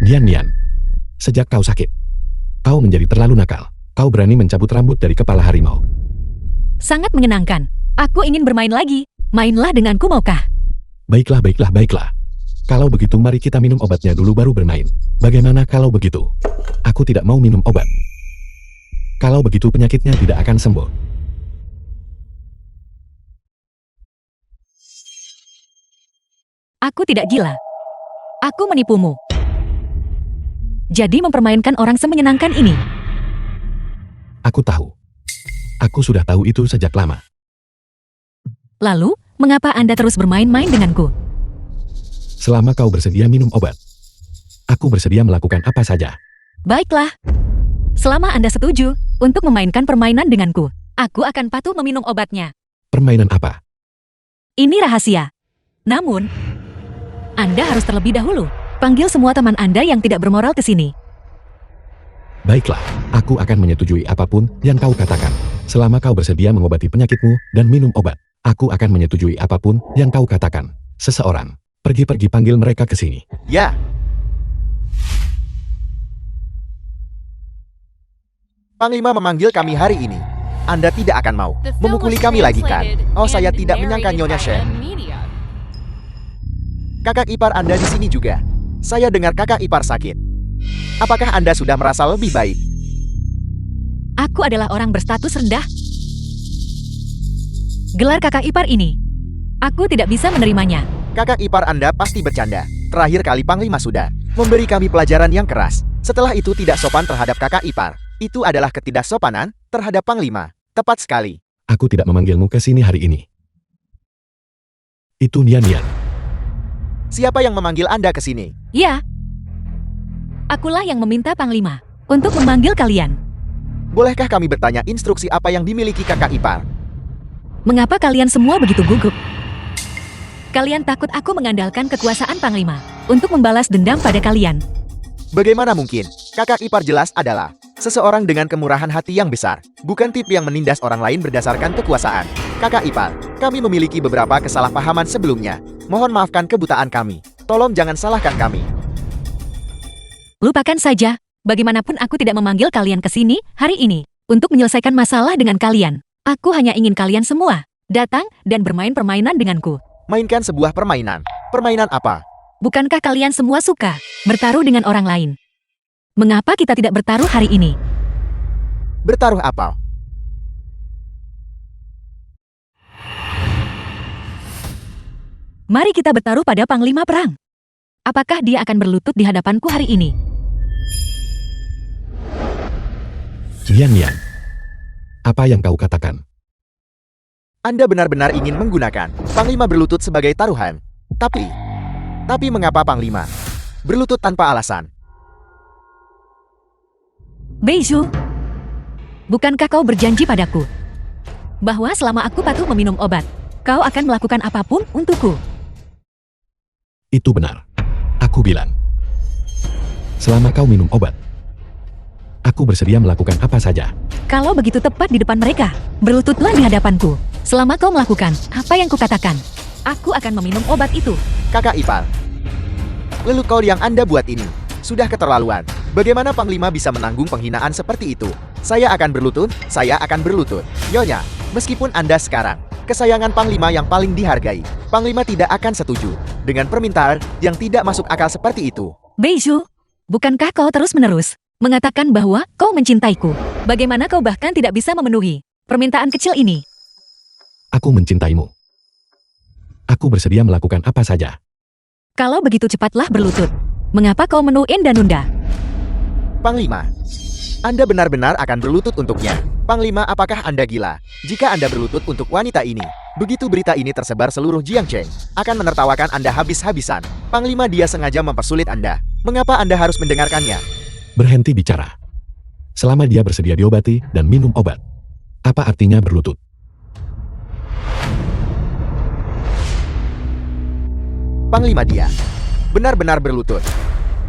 Nian. Sejak kau sakit, kau menjadi terlalu nakal. Kau berani mencabut rambut dari kepala harimau. Sangat menyenangkan. Aku ingin bermain lagi. Mainlah denganku maukah? Baiklah. Kalau begitu mari kita minum obatnya dulu baru bermain. Bagaimana kalau begitu? Aku tidak mau minum obat. Kalau begitu penyakitnya tidak akan sembuh. Aku tidak gila. Aku menipumu. Jadi mempermainkan orang semenyenangkan ini. Aku tahu. Aku sudah tahu itu sejak lama. Lalu, mengapa Anda terus bermain-main denganku? Selama kau bersedia minum obat, aku bersedia melakukan apa saja. Baiklah. Selama Anda setuju untuk memainkan permainan denganku, aku akan patuh meminum obatnya. Permainan apa? Ini rahasia. Namun, Anda harus terlebih dahulu panggil semua teman Anda yang tidak bermoral ke sini. Baiklah, aku akan menyetujui apapun yang kau katakan. Selama kau bersedia mengobati penyakitmu dan minum obat, aku akan menyetujui apapun yang kau katakan. Seseorang, pergi panggil mereka ke sini. Ya. Panglima memanggil kami hari ini. Anda tidak akan mau The film memukuli was kami lagi kan? translated Oh, saya and tidak menyangka narrated Nyonya by Shen. the media. Kakak ipar Anda di sini juga. Saya dengar kakak ipar sakit. Apakah Anda sudah merasa lebih baik? Aku adalah orang berstatus rendah. Gelar kakak ipar ini, aku tidak bisa menerimanya. Kakak ipar Anda pasti bercanda. Terakhir kali Panglima sudah memberi kami pelajaran yang keras. Setelah itu tidak sopan terhadap kakak ipar. Itu adalah ketidaksopanan terhadap Panglima. Tepat sekali. Aku tidak memanggilmu ke sini hari ini. Itu Nian. Siapa yang memanggil Anda ke sini? Ya, akulah yang meminta Panglima untuk memanggil kalian. Bolehkah kami bertanya instruksi apa yang dimiliki kakak ipar? Mengapa kalian semua begitu gugup? Kalian takut aku mengandalkan kekuasaan Panglima untuk membalas dendam pada kalian. Bagaimana mungkin? Kakak ipar jelas adalah seseorang dengan kemurahan hati yang besar, bukan tipe yang menindas orang lain berdasarkan kekuasaan. Kakak ipar, kami memiliki beberapa kesalahpahaman sebelumnya. Mohon maafkan kebutaan kami. Tolong jangan salahkan kami. Lupakan saja, bagaimanapun aku tidak memanggil kalian ke sini hari ini untuk menyelesaikan masalah dengan kalian. Aku hanya ingin kalian semua datang dan bermain permainan denganku. Mainkan sebuah permainan. Permainan apa? Bukankah kalian semua suka bertaruh dengan orang lain? Mengapa kita tidak bertaruh hari ini? Bertaruh apa? Mari kita bertaruh pada Panglima Perang. Apakah dia akan berlutut di hadapanku hari ini? Nian. Apa yang kau katakan? Anda benar-benar ingin menggunakan Panglima berlutut sebagai taruhan. Tapi mengapa Panglima berlutut tanpa alasan? Beiju, bukankah kau berjanji padaku bahwa selama aku patuh meminum obat, kau akan melakukan apapun untukku? Itu benar. Aku bilang, selama kau minum obat, aku bersedia melakukan apa saja. Kalau begitu tepat di depan mereka, berlututlah di hadapanku. Selama kau melakukan apa yang kukatakan, aku akan meminum obat itu. Kakak ipar, lelut kau yang Anda buat ini sudah keterlaluan. Bagaimana Panglima bisa menanggung penghinaan seperti itu? Saya akan berlutut, saya akan berlutut. Nyonya, meskipun Anda sekarang kesayangan Panglima yang paling dihargai, Panglima tidak akan setuju dengan permintaan yang tidak masuk akal seperti itu. Beiju, bukankah kau terus-menerus mengatakan bahwa kau mencintaiku? Bagaimana kau bahkan tidak bisa memenuhi permintaan kecil ini? Aku mencintaimu. Aku bersedia melakukan apa saja. Kalau begitu cepatlah berlutut. Mengapa kau menunda? Panglima, Anda benar-benar akan berlutut untuknya. Panglima, apakah Anda gila? Jika Anda berlutut untuk wanita ini, begitu berita ini tersebar seluruh Jiangcheng, akan menertawakan Anda habis-habisan. Panglima, dia sengaja mempersulit Anda. Mengapa Anda harus mendengarkannya? Berhenti bicara. Selama dia bersedia diobati dan minum obat, apa artinya berlutut? Panglima, dia benar-benar berlutut.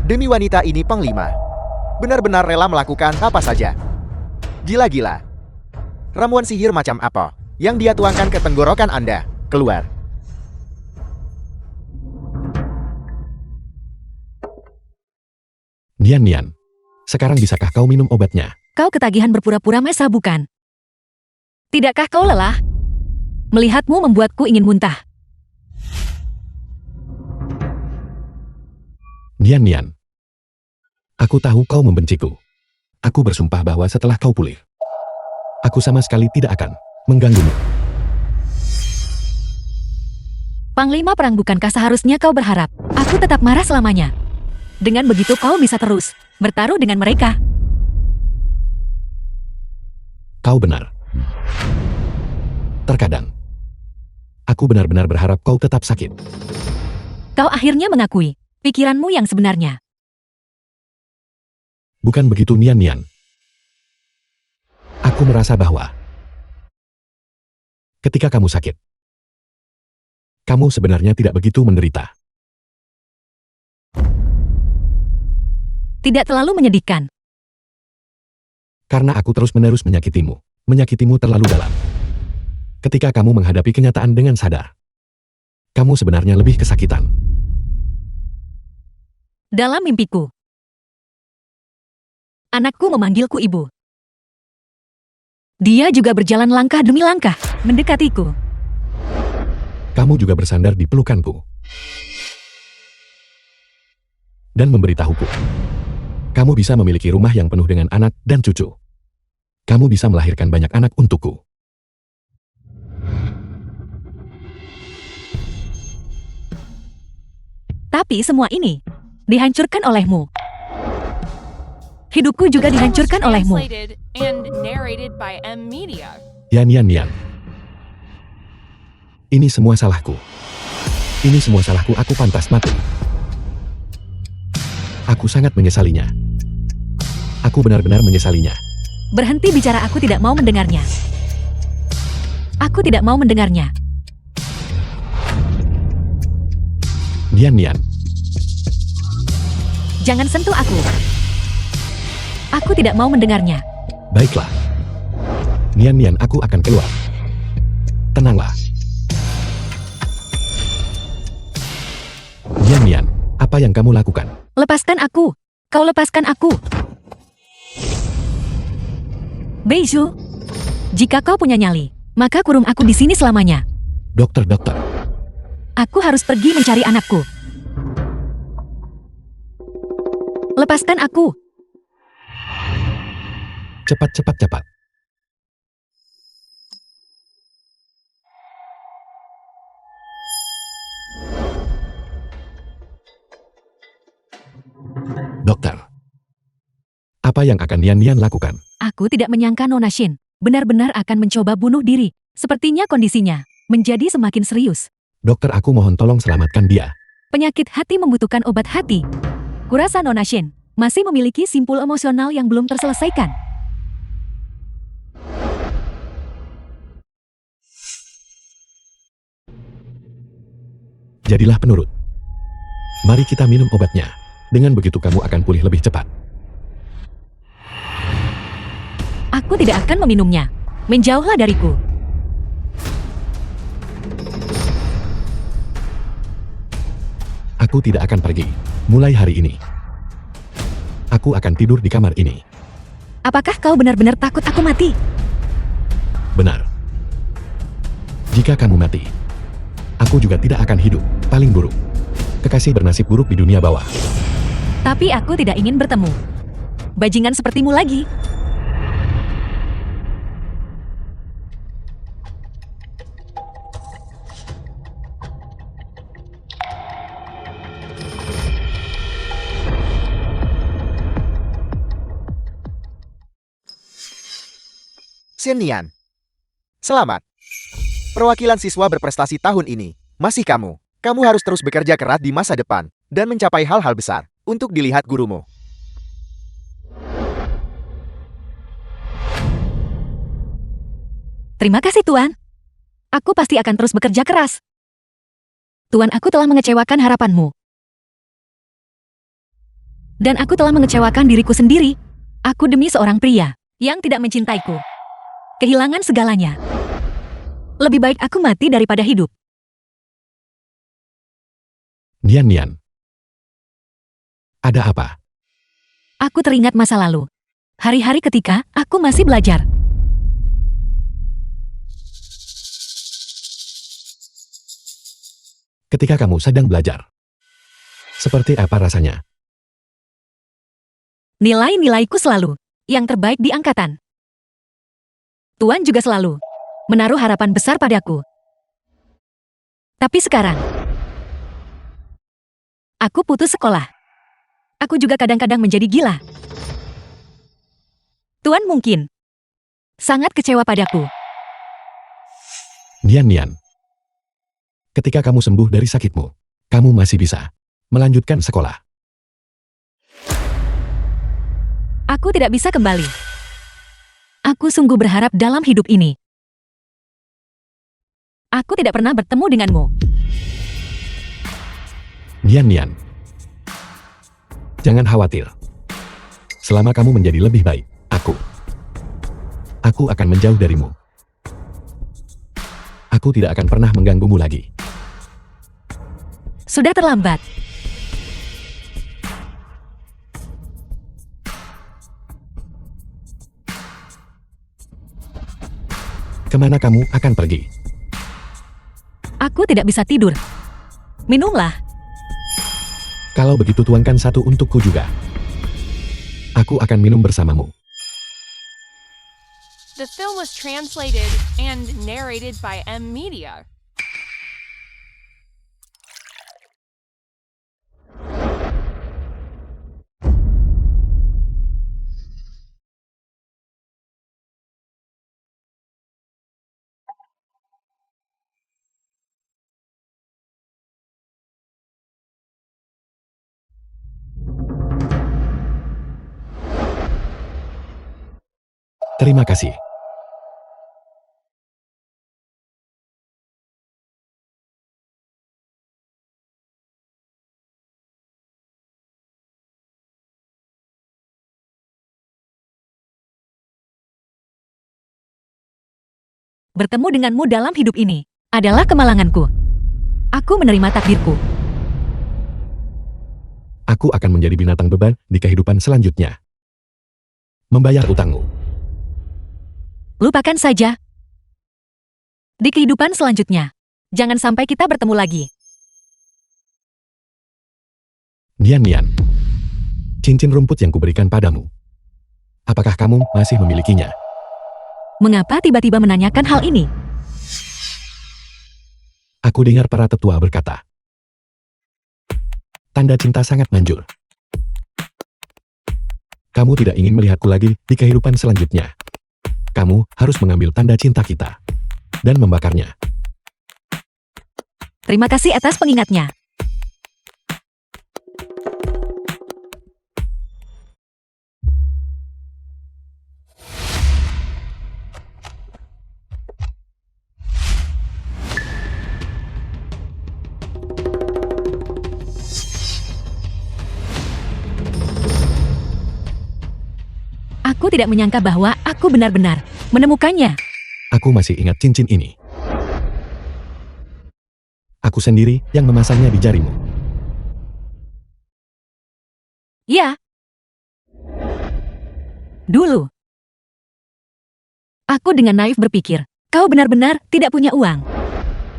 Demi wanita ini Panglima benar-benar rela melakukan apa saja. Gila-gila. Ramuan sihir macam apa yang dia tuangkan ke tenggorokan Anda? Keluar. Nian. Sekarang bisakah kau minum obatnya? Kau ketagihan berpura-pura mesa bukan? Tidakkah kau lelah? Melihatmu membuatku ingin muntah. Nian. Aku tahu kau membenciku. Aku bersumpah bahwa setelah kau pulih, aku sama sekali tidak akan mengganggumu. Panglima perang, bukankah seharusnya kau berharap aku tetap marah selamanya? Dengan begitu kau bisa terus bertaruh dengan mereka. Kau benar. Terkadang, aku benar-benar berharap kau tetap sakit. Kau akhirnya mengakui pikiranmu yang sebenarnya. Bukan begitu, Nian. Aku merasa bahwa ketika kamu sakit, kamu sebenarnya tidak begitu menderita. Tidak terlalu menyedihkan. Karena aku terus-menerus menyakitimu terlalu dalam. Ketika kamu menghadapi kenyataan dengan sadar, kamu sebenarnya lebih kesakitan. Dalam mimpiku, anakku memanggilku ibu. Dia juga berjalan langkah demi langkah mendekatiku. Kamu juga bersandar di pelukanku dan memberitahuku, kamu bisa memiliki rumah yang penuh dengan anak dan cucu. Kamu bisa melahirkan banyak anak untukku. Tapi semua ini dihancurkan olehmu. Hidupku juga dihancurkan olehmu. Translated and narrated by M Media. Nian. Ini semua salahku. Aku pantas mati. Aku sangat menyesalinya. Aku benar-benar menyesalinya. Berhenti bicara, aku tidak mau mendengarnya. Aku tidak mau mendengarnya. Nian. Jangan sentuh aku. Aku tidak mau mendengarnya. Baiklah. Nian, aku akan keluar. Tenanglah. Nian, apa yang kamu lakukan? Lepaskan aku. Kau lepaskan aku. Beiju, jika kau punya nyali, maka kurung aku di sini selamanya. Dokter. Aku harus pergi mencari anakku. Lepaskan aku. Cepat. Dokter, apa yang akan Nian lakukan? Aku tidak menyangka Nona Shin benar-benar akan mencoba bunuh diri. Sepertinya kondisinya menjadi semakin serius. Dokter, aku mohon tolong selamatkan dia. Penyakit hati membutuhkan obat hati. Kurasa Nona Shin masih memiliki simpul emosional yang belum terselesaikan. Jadilah penurut. Mari kita minum obatnya. Dengan begitu kamu akan pulih lebih cepat. Aku tidak akan meminumnya. Menjauhlah dariku. Aku tidak akan pergi. Mulai hari ini, aku akan tidur di kamar ini. Apakah kau benar-benar takut aku mati? Benar. Jika kamu mati, aku juga tidak akan hidup. Paling buruk, kekasih bernasib buruk di dunia bawah. Tapi aku tidak ingin bertemu bajingan sepertimu lagi. Nian. Selamat. Perwakilan siswa berprestasi tahun ini masih kamu. Kamu harus terus bekerja keras di masa depan dan mencapai hal-hal besar untuk dilihat gurumu. Terima kasih, Tuan. Aku pasti akan terus bekerja keras. Tuan, aku telah mengecewakan harapanmu. Dan aku telah mengecewakan diriku sendiri. Aku demi seorang pria yang tidak mencintaiku. Kehilangan segalanya. Lebih baik aku mati daripada hidup. Nian Nian. Ada apa? Aku teringat masa lalu. Hari-hari ketika aku masih belajar. Ketika kamu sedang belajar. Seperti apa rasanya? Nilai-nilaiku selalu yang terbaik di angkatan. Tuan juga selalu menaruh harapan besar padaku. Tapi sekarang, aku putus sekolah. Aku juga kadang-kadang menjadi gila. Tuan mungkin sangat kecewa padaku. Nian Nian. Ketika kamu sembuh dari sakitmu, kamu masih bisa melanjutkan sekolah. Aku tidak bisa kembali. Aku sungguh berharap dalam hidup ini. Aku tidak pernah bertemu denganmu. Nian Nian. Jangan khawatir. Selama kamu menjadi lebih baik, aku akan menjauh darimu. Aku tidak akan pernah mengganggumu lagi. Sudah terlambat. Kemana kamu akan pergi? Aku tidak bisa tidur. Minumlah. Kalau begitu tuangkan satu untukku juga. Aku akan minum bersamamu. The film was translated and narrated by M Media. Terima kasih. Bertemu denganmu dalam hidup ini adalah kemalanganku. Aku menerima takdirku. Aku akan menjadi binatang beban di kehidupan selanjutnya. Membayar utangmu. Lupakan saja. Di kehidupan selanjutnya, jangan sampai kita bertemu lagi. Nian Nian. Cincin rumput yang kuberikan padamu. Apakah kamu masih memilikinya? Mengapa tiba-tiba menanyakan hal ini? Aku dengar para tetua berkata. Tanda cinta sangat manjur. Kamu tidak ingin melihatku lagi di kehidupan selanjutnya. Kamu harus mengambil tanda cinta kita dan membakarnya. Terima kasih atas pengingatnya. Aku tidak menyangka bahwa aku benar-benar menemukannya. Aku masih ingat cincin ini. Aku sendiri yang memasangnya di jarimu. Ya. Dulu. Aku dengan naif berpikir, kau benar-benar tidak punya uang.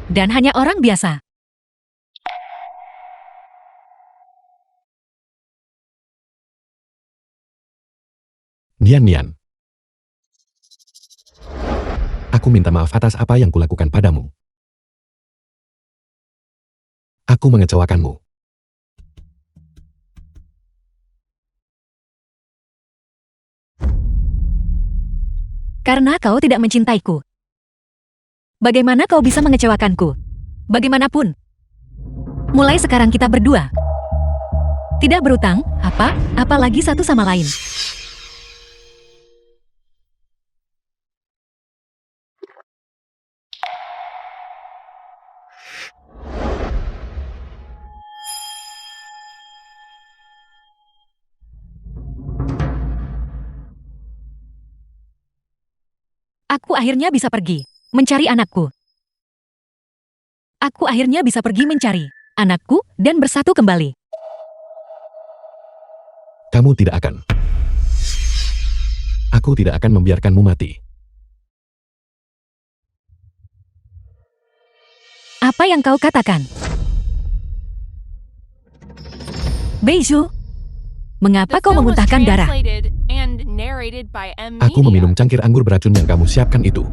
Dan hanya orang biasa. Nian Nian. Aku minta maaf atas apa yang kulakukan padamu. Aku mengecewakanmu. Karena kau tidak mencintaiku. Bagaimana kau bisa mengecewakanku? Bagaimanapun. Mulai sekarang kita berdua. Tidak berutang, apalagi satu sama lain. Aku akhirnya bisa pergi mencari anakku. Aku akhirnya bisa pergi mencari anakku dan bersatu kembali. Kamu tidak akan. Aku tidak akan membiarkanmu mati. Apa yang kau katakan? Beiju, mengapa The kau film was memuntahkan darah? translated and narrated by M. Aku Media. meminum cangkir anggur beracun yang kamu siapkan itu.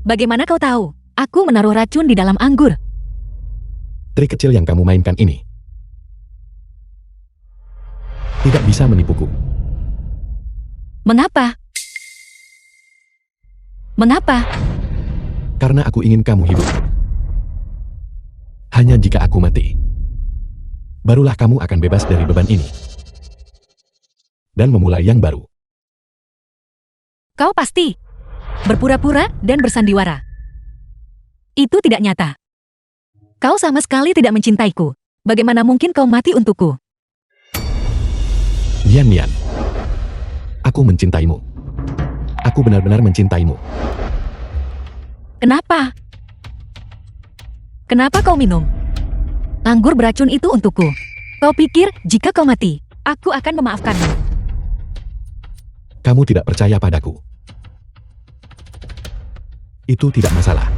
Bagaimana kau tahu? Aku menaruh racun di dalam anggur. Trik kecil yang kamu mainkan ini tidak bisa menipuku. Mengapa? Mengapa? Karena aku ingin kamu hidup. Hanya jika aku mati, barulah kamu akan bebas dari beban ini. Dan memulai yang baru. Kau pasti berpura-pura dan bersandiwara. Itu tidak nyata. Kau sama sekali tidak mencintaiku. Bagaimana mungkin kau mati untukku? Nian, aku mencintaimu. Aku benar-benar mencintaimu. Kenapa? Kenapa kau minum anggur beracun itu untukku? Kau pikir jika kau mati, aku akan memaafkanmu? Kamu tidak percaya padaku. Itu tidak masalah.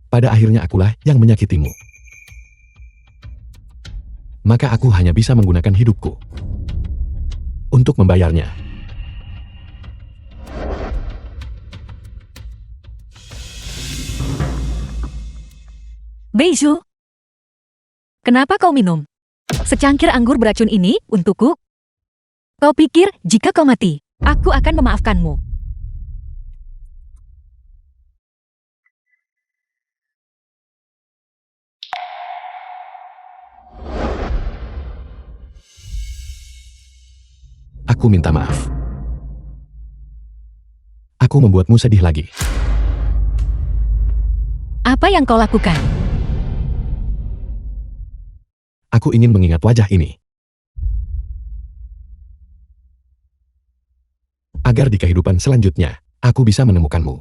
Pada akhirnya akulah yang menyakitimu. Maka aku hanya bisa menggunakan hidupku untuk membayarnya. Beiju, kenapa kau minum secangkir anggur beracun ini untukku? Kau pikir jika kau mati, aku akan memaafkanmu? Aku minta maaf. Aku membuatmu sedih lagi. Apa yang kau lakukan? Aku ingin mengingat wajah ini. Agar di kehidupan selanjutnya, aku bisa menemukanmu.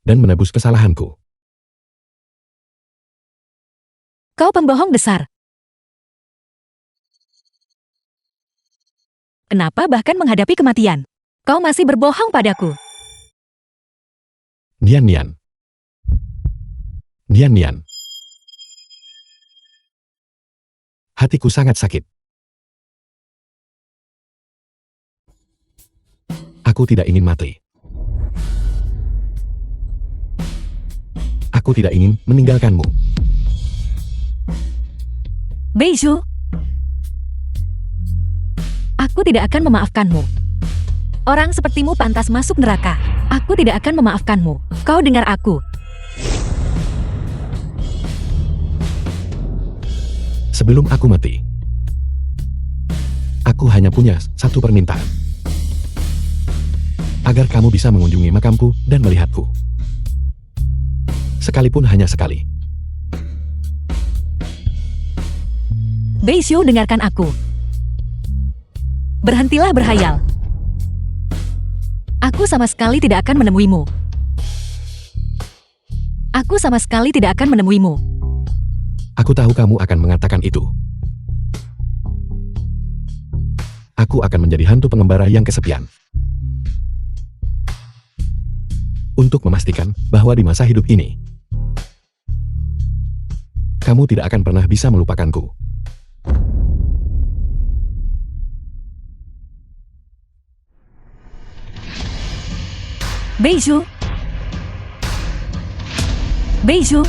Dan menebus kesalahanku. Kau pembohong besar. Kenapa bahkan menghadapi kematian? Kau masih berbohong padaku. Nian. Hatiku sangat sakit. Aku tidak ingin mati. Aku tidak ingin meninggalkanmu. Beiju, aku tidak akan memaafkanmu. Orang sepertimu pantas masuk neraka. Aku tidak akan memaafkanmu. Kau dengar aku. Sebelum aku mati, aku hanya punya satu permintaan. Agar kamu bisa mengunjungi makamku dan melihatku. Sekalipun hanya sekali. Beiju, dengarkan aku. Berhentilah berhayal. Aku sama sekali tidak akan menemuimu. Aku sama sekali tidak akan menemuimu. Aku tahu kamu akan mengatakan itu. Aku akan menjadi hantu pengembara yang kesepian. Untuk memastikan bahwa di masa hidup ini, kamu tidak akan pernah bisa melupakanku. Beiju. Beiju.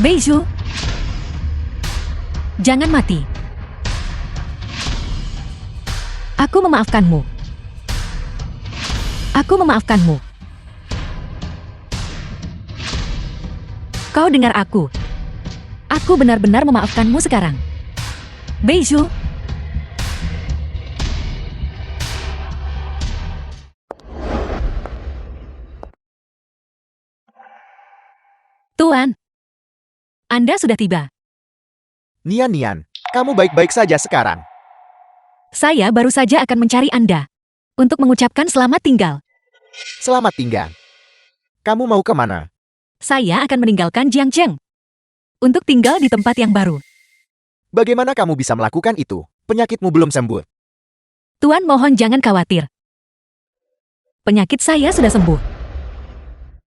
Beiju. Jangan mati. Aku memaafkanmu. Aku memaafkanmu. Kau dengar aku. Aku benar-benar memaafkanmu sekarang. Beiju. Tuan, Anda sudah tiba. Nian, kamu baik-baik saja sekarang. Saya baru saja akan mencari Anda. Untuk mengucapkan selamat tinggal. Selamat tinggal. Kamu mau kemana? Saya akan meninggalkan Jiangcheng. Untuk tinggal di tempat yang baru. Bagaimana kamu bisa melakukan itu? Penyakitmu belum sembuh. Tuan mohon jangan khawatir. Penyakit saya sudah sembuh.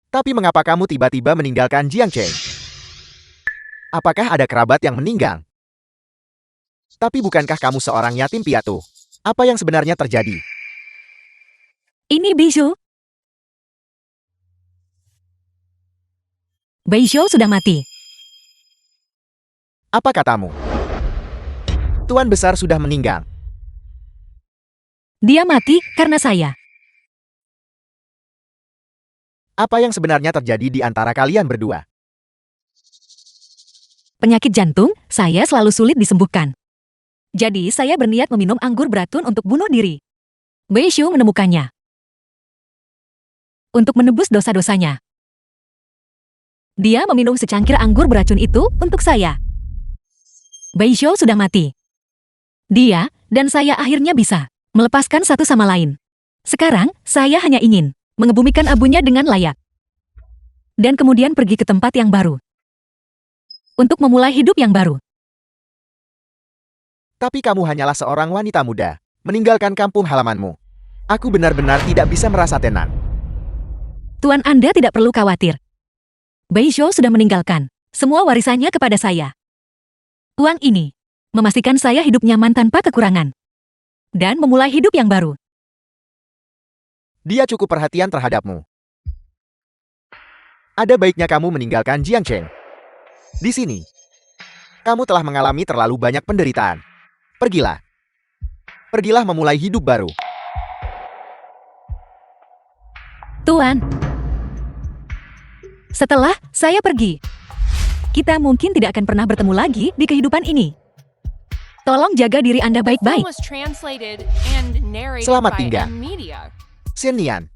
Tapi mengapa kamu tiba-tiba meninggalkan Jiangcheng? Apakah ada kerabat yang meninggal? Tapi bukankah kamu seorang yatim piatu? Apa yang sebenarnya terjadi? Ini Bijou. Bijou sudah mati. Apa katamu? Tuan besar sudah meninggal. Dia mati karena saya. Apa yang sebenarnya terjadi di antara kalian berdua? Penyakit jantung, saya selalu sulit disembuhkan. Jadi saya berniat meminum anggur beracun untuk bunuh diri. Bijou menemukannya. Untuk menebus dosa-dosanya. Dia meminum secangkir anggur beracun itu untuk saya. Bijou sudah mati. Dia dan saya akhirnya bisa melepaskan satu sama lain. Sekarang, saya hanya ingin mengebumikan abunya dengan layak. Dan kemudian pergi ke tempat yang baru. Untuk memulai hidup yang baru. Tapi kamu hanyalah seorang wanita muda, meninggalkan kampung halamanmu. Aku benar-benar tidak bisa merasa tenang. Tuan Anda tidak perlu khawatir. Bijou sudah meninggalkan semua warisannya kepada saya. Uang ini memastikan saya hidup nyaman tanpa kekurangan. Dan memulai hidup yang baru. Dia cukup perhatian terhadapmu. Ada baiknya kamu meninggalkan Jiangcheng. Di sini, kamu telah mengalami terlalu banyak penderitaan. Pergilah. Pergilah memulai hidup baru. Tuan. Setelah saya pergi, kita mungkin tidak akan pernah bertemu lagi di kehidupan ini. Tolong jaga diri Anda The film baik-baik. was translated and narrated Selamat by tinggal. Media. Xin Nian,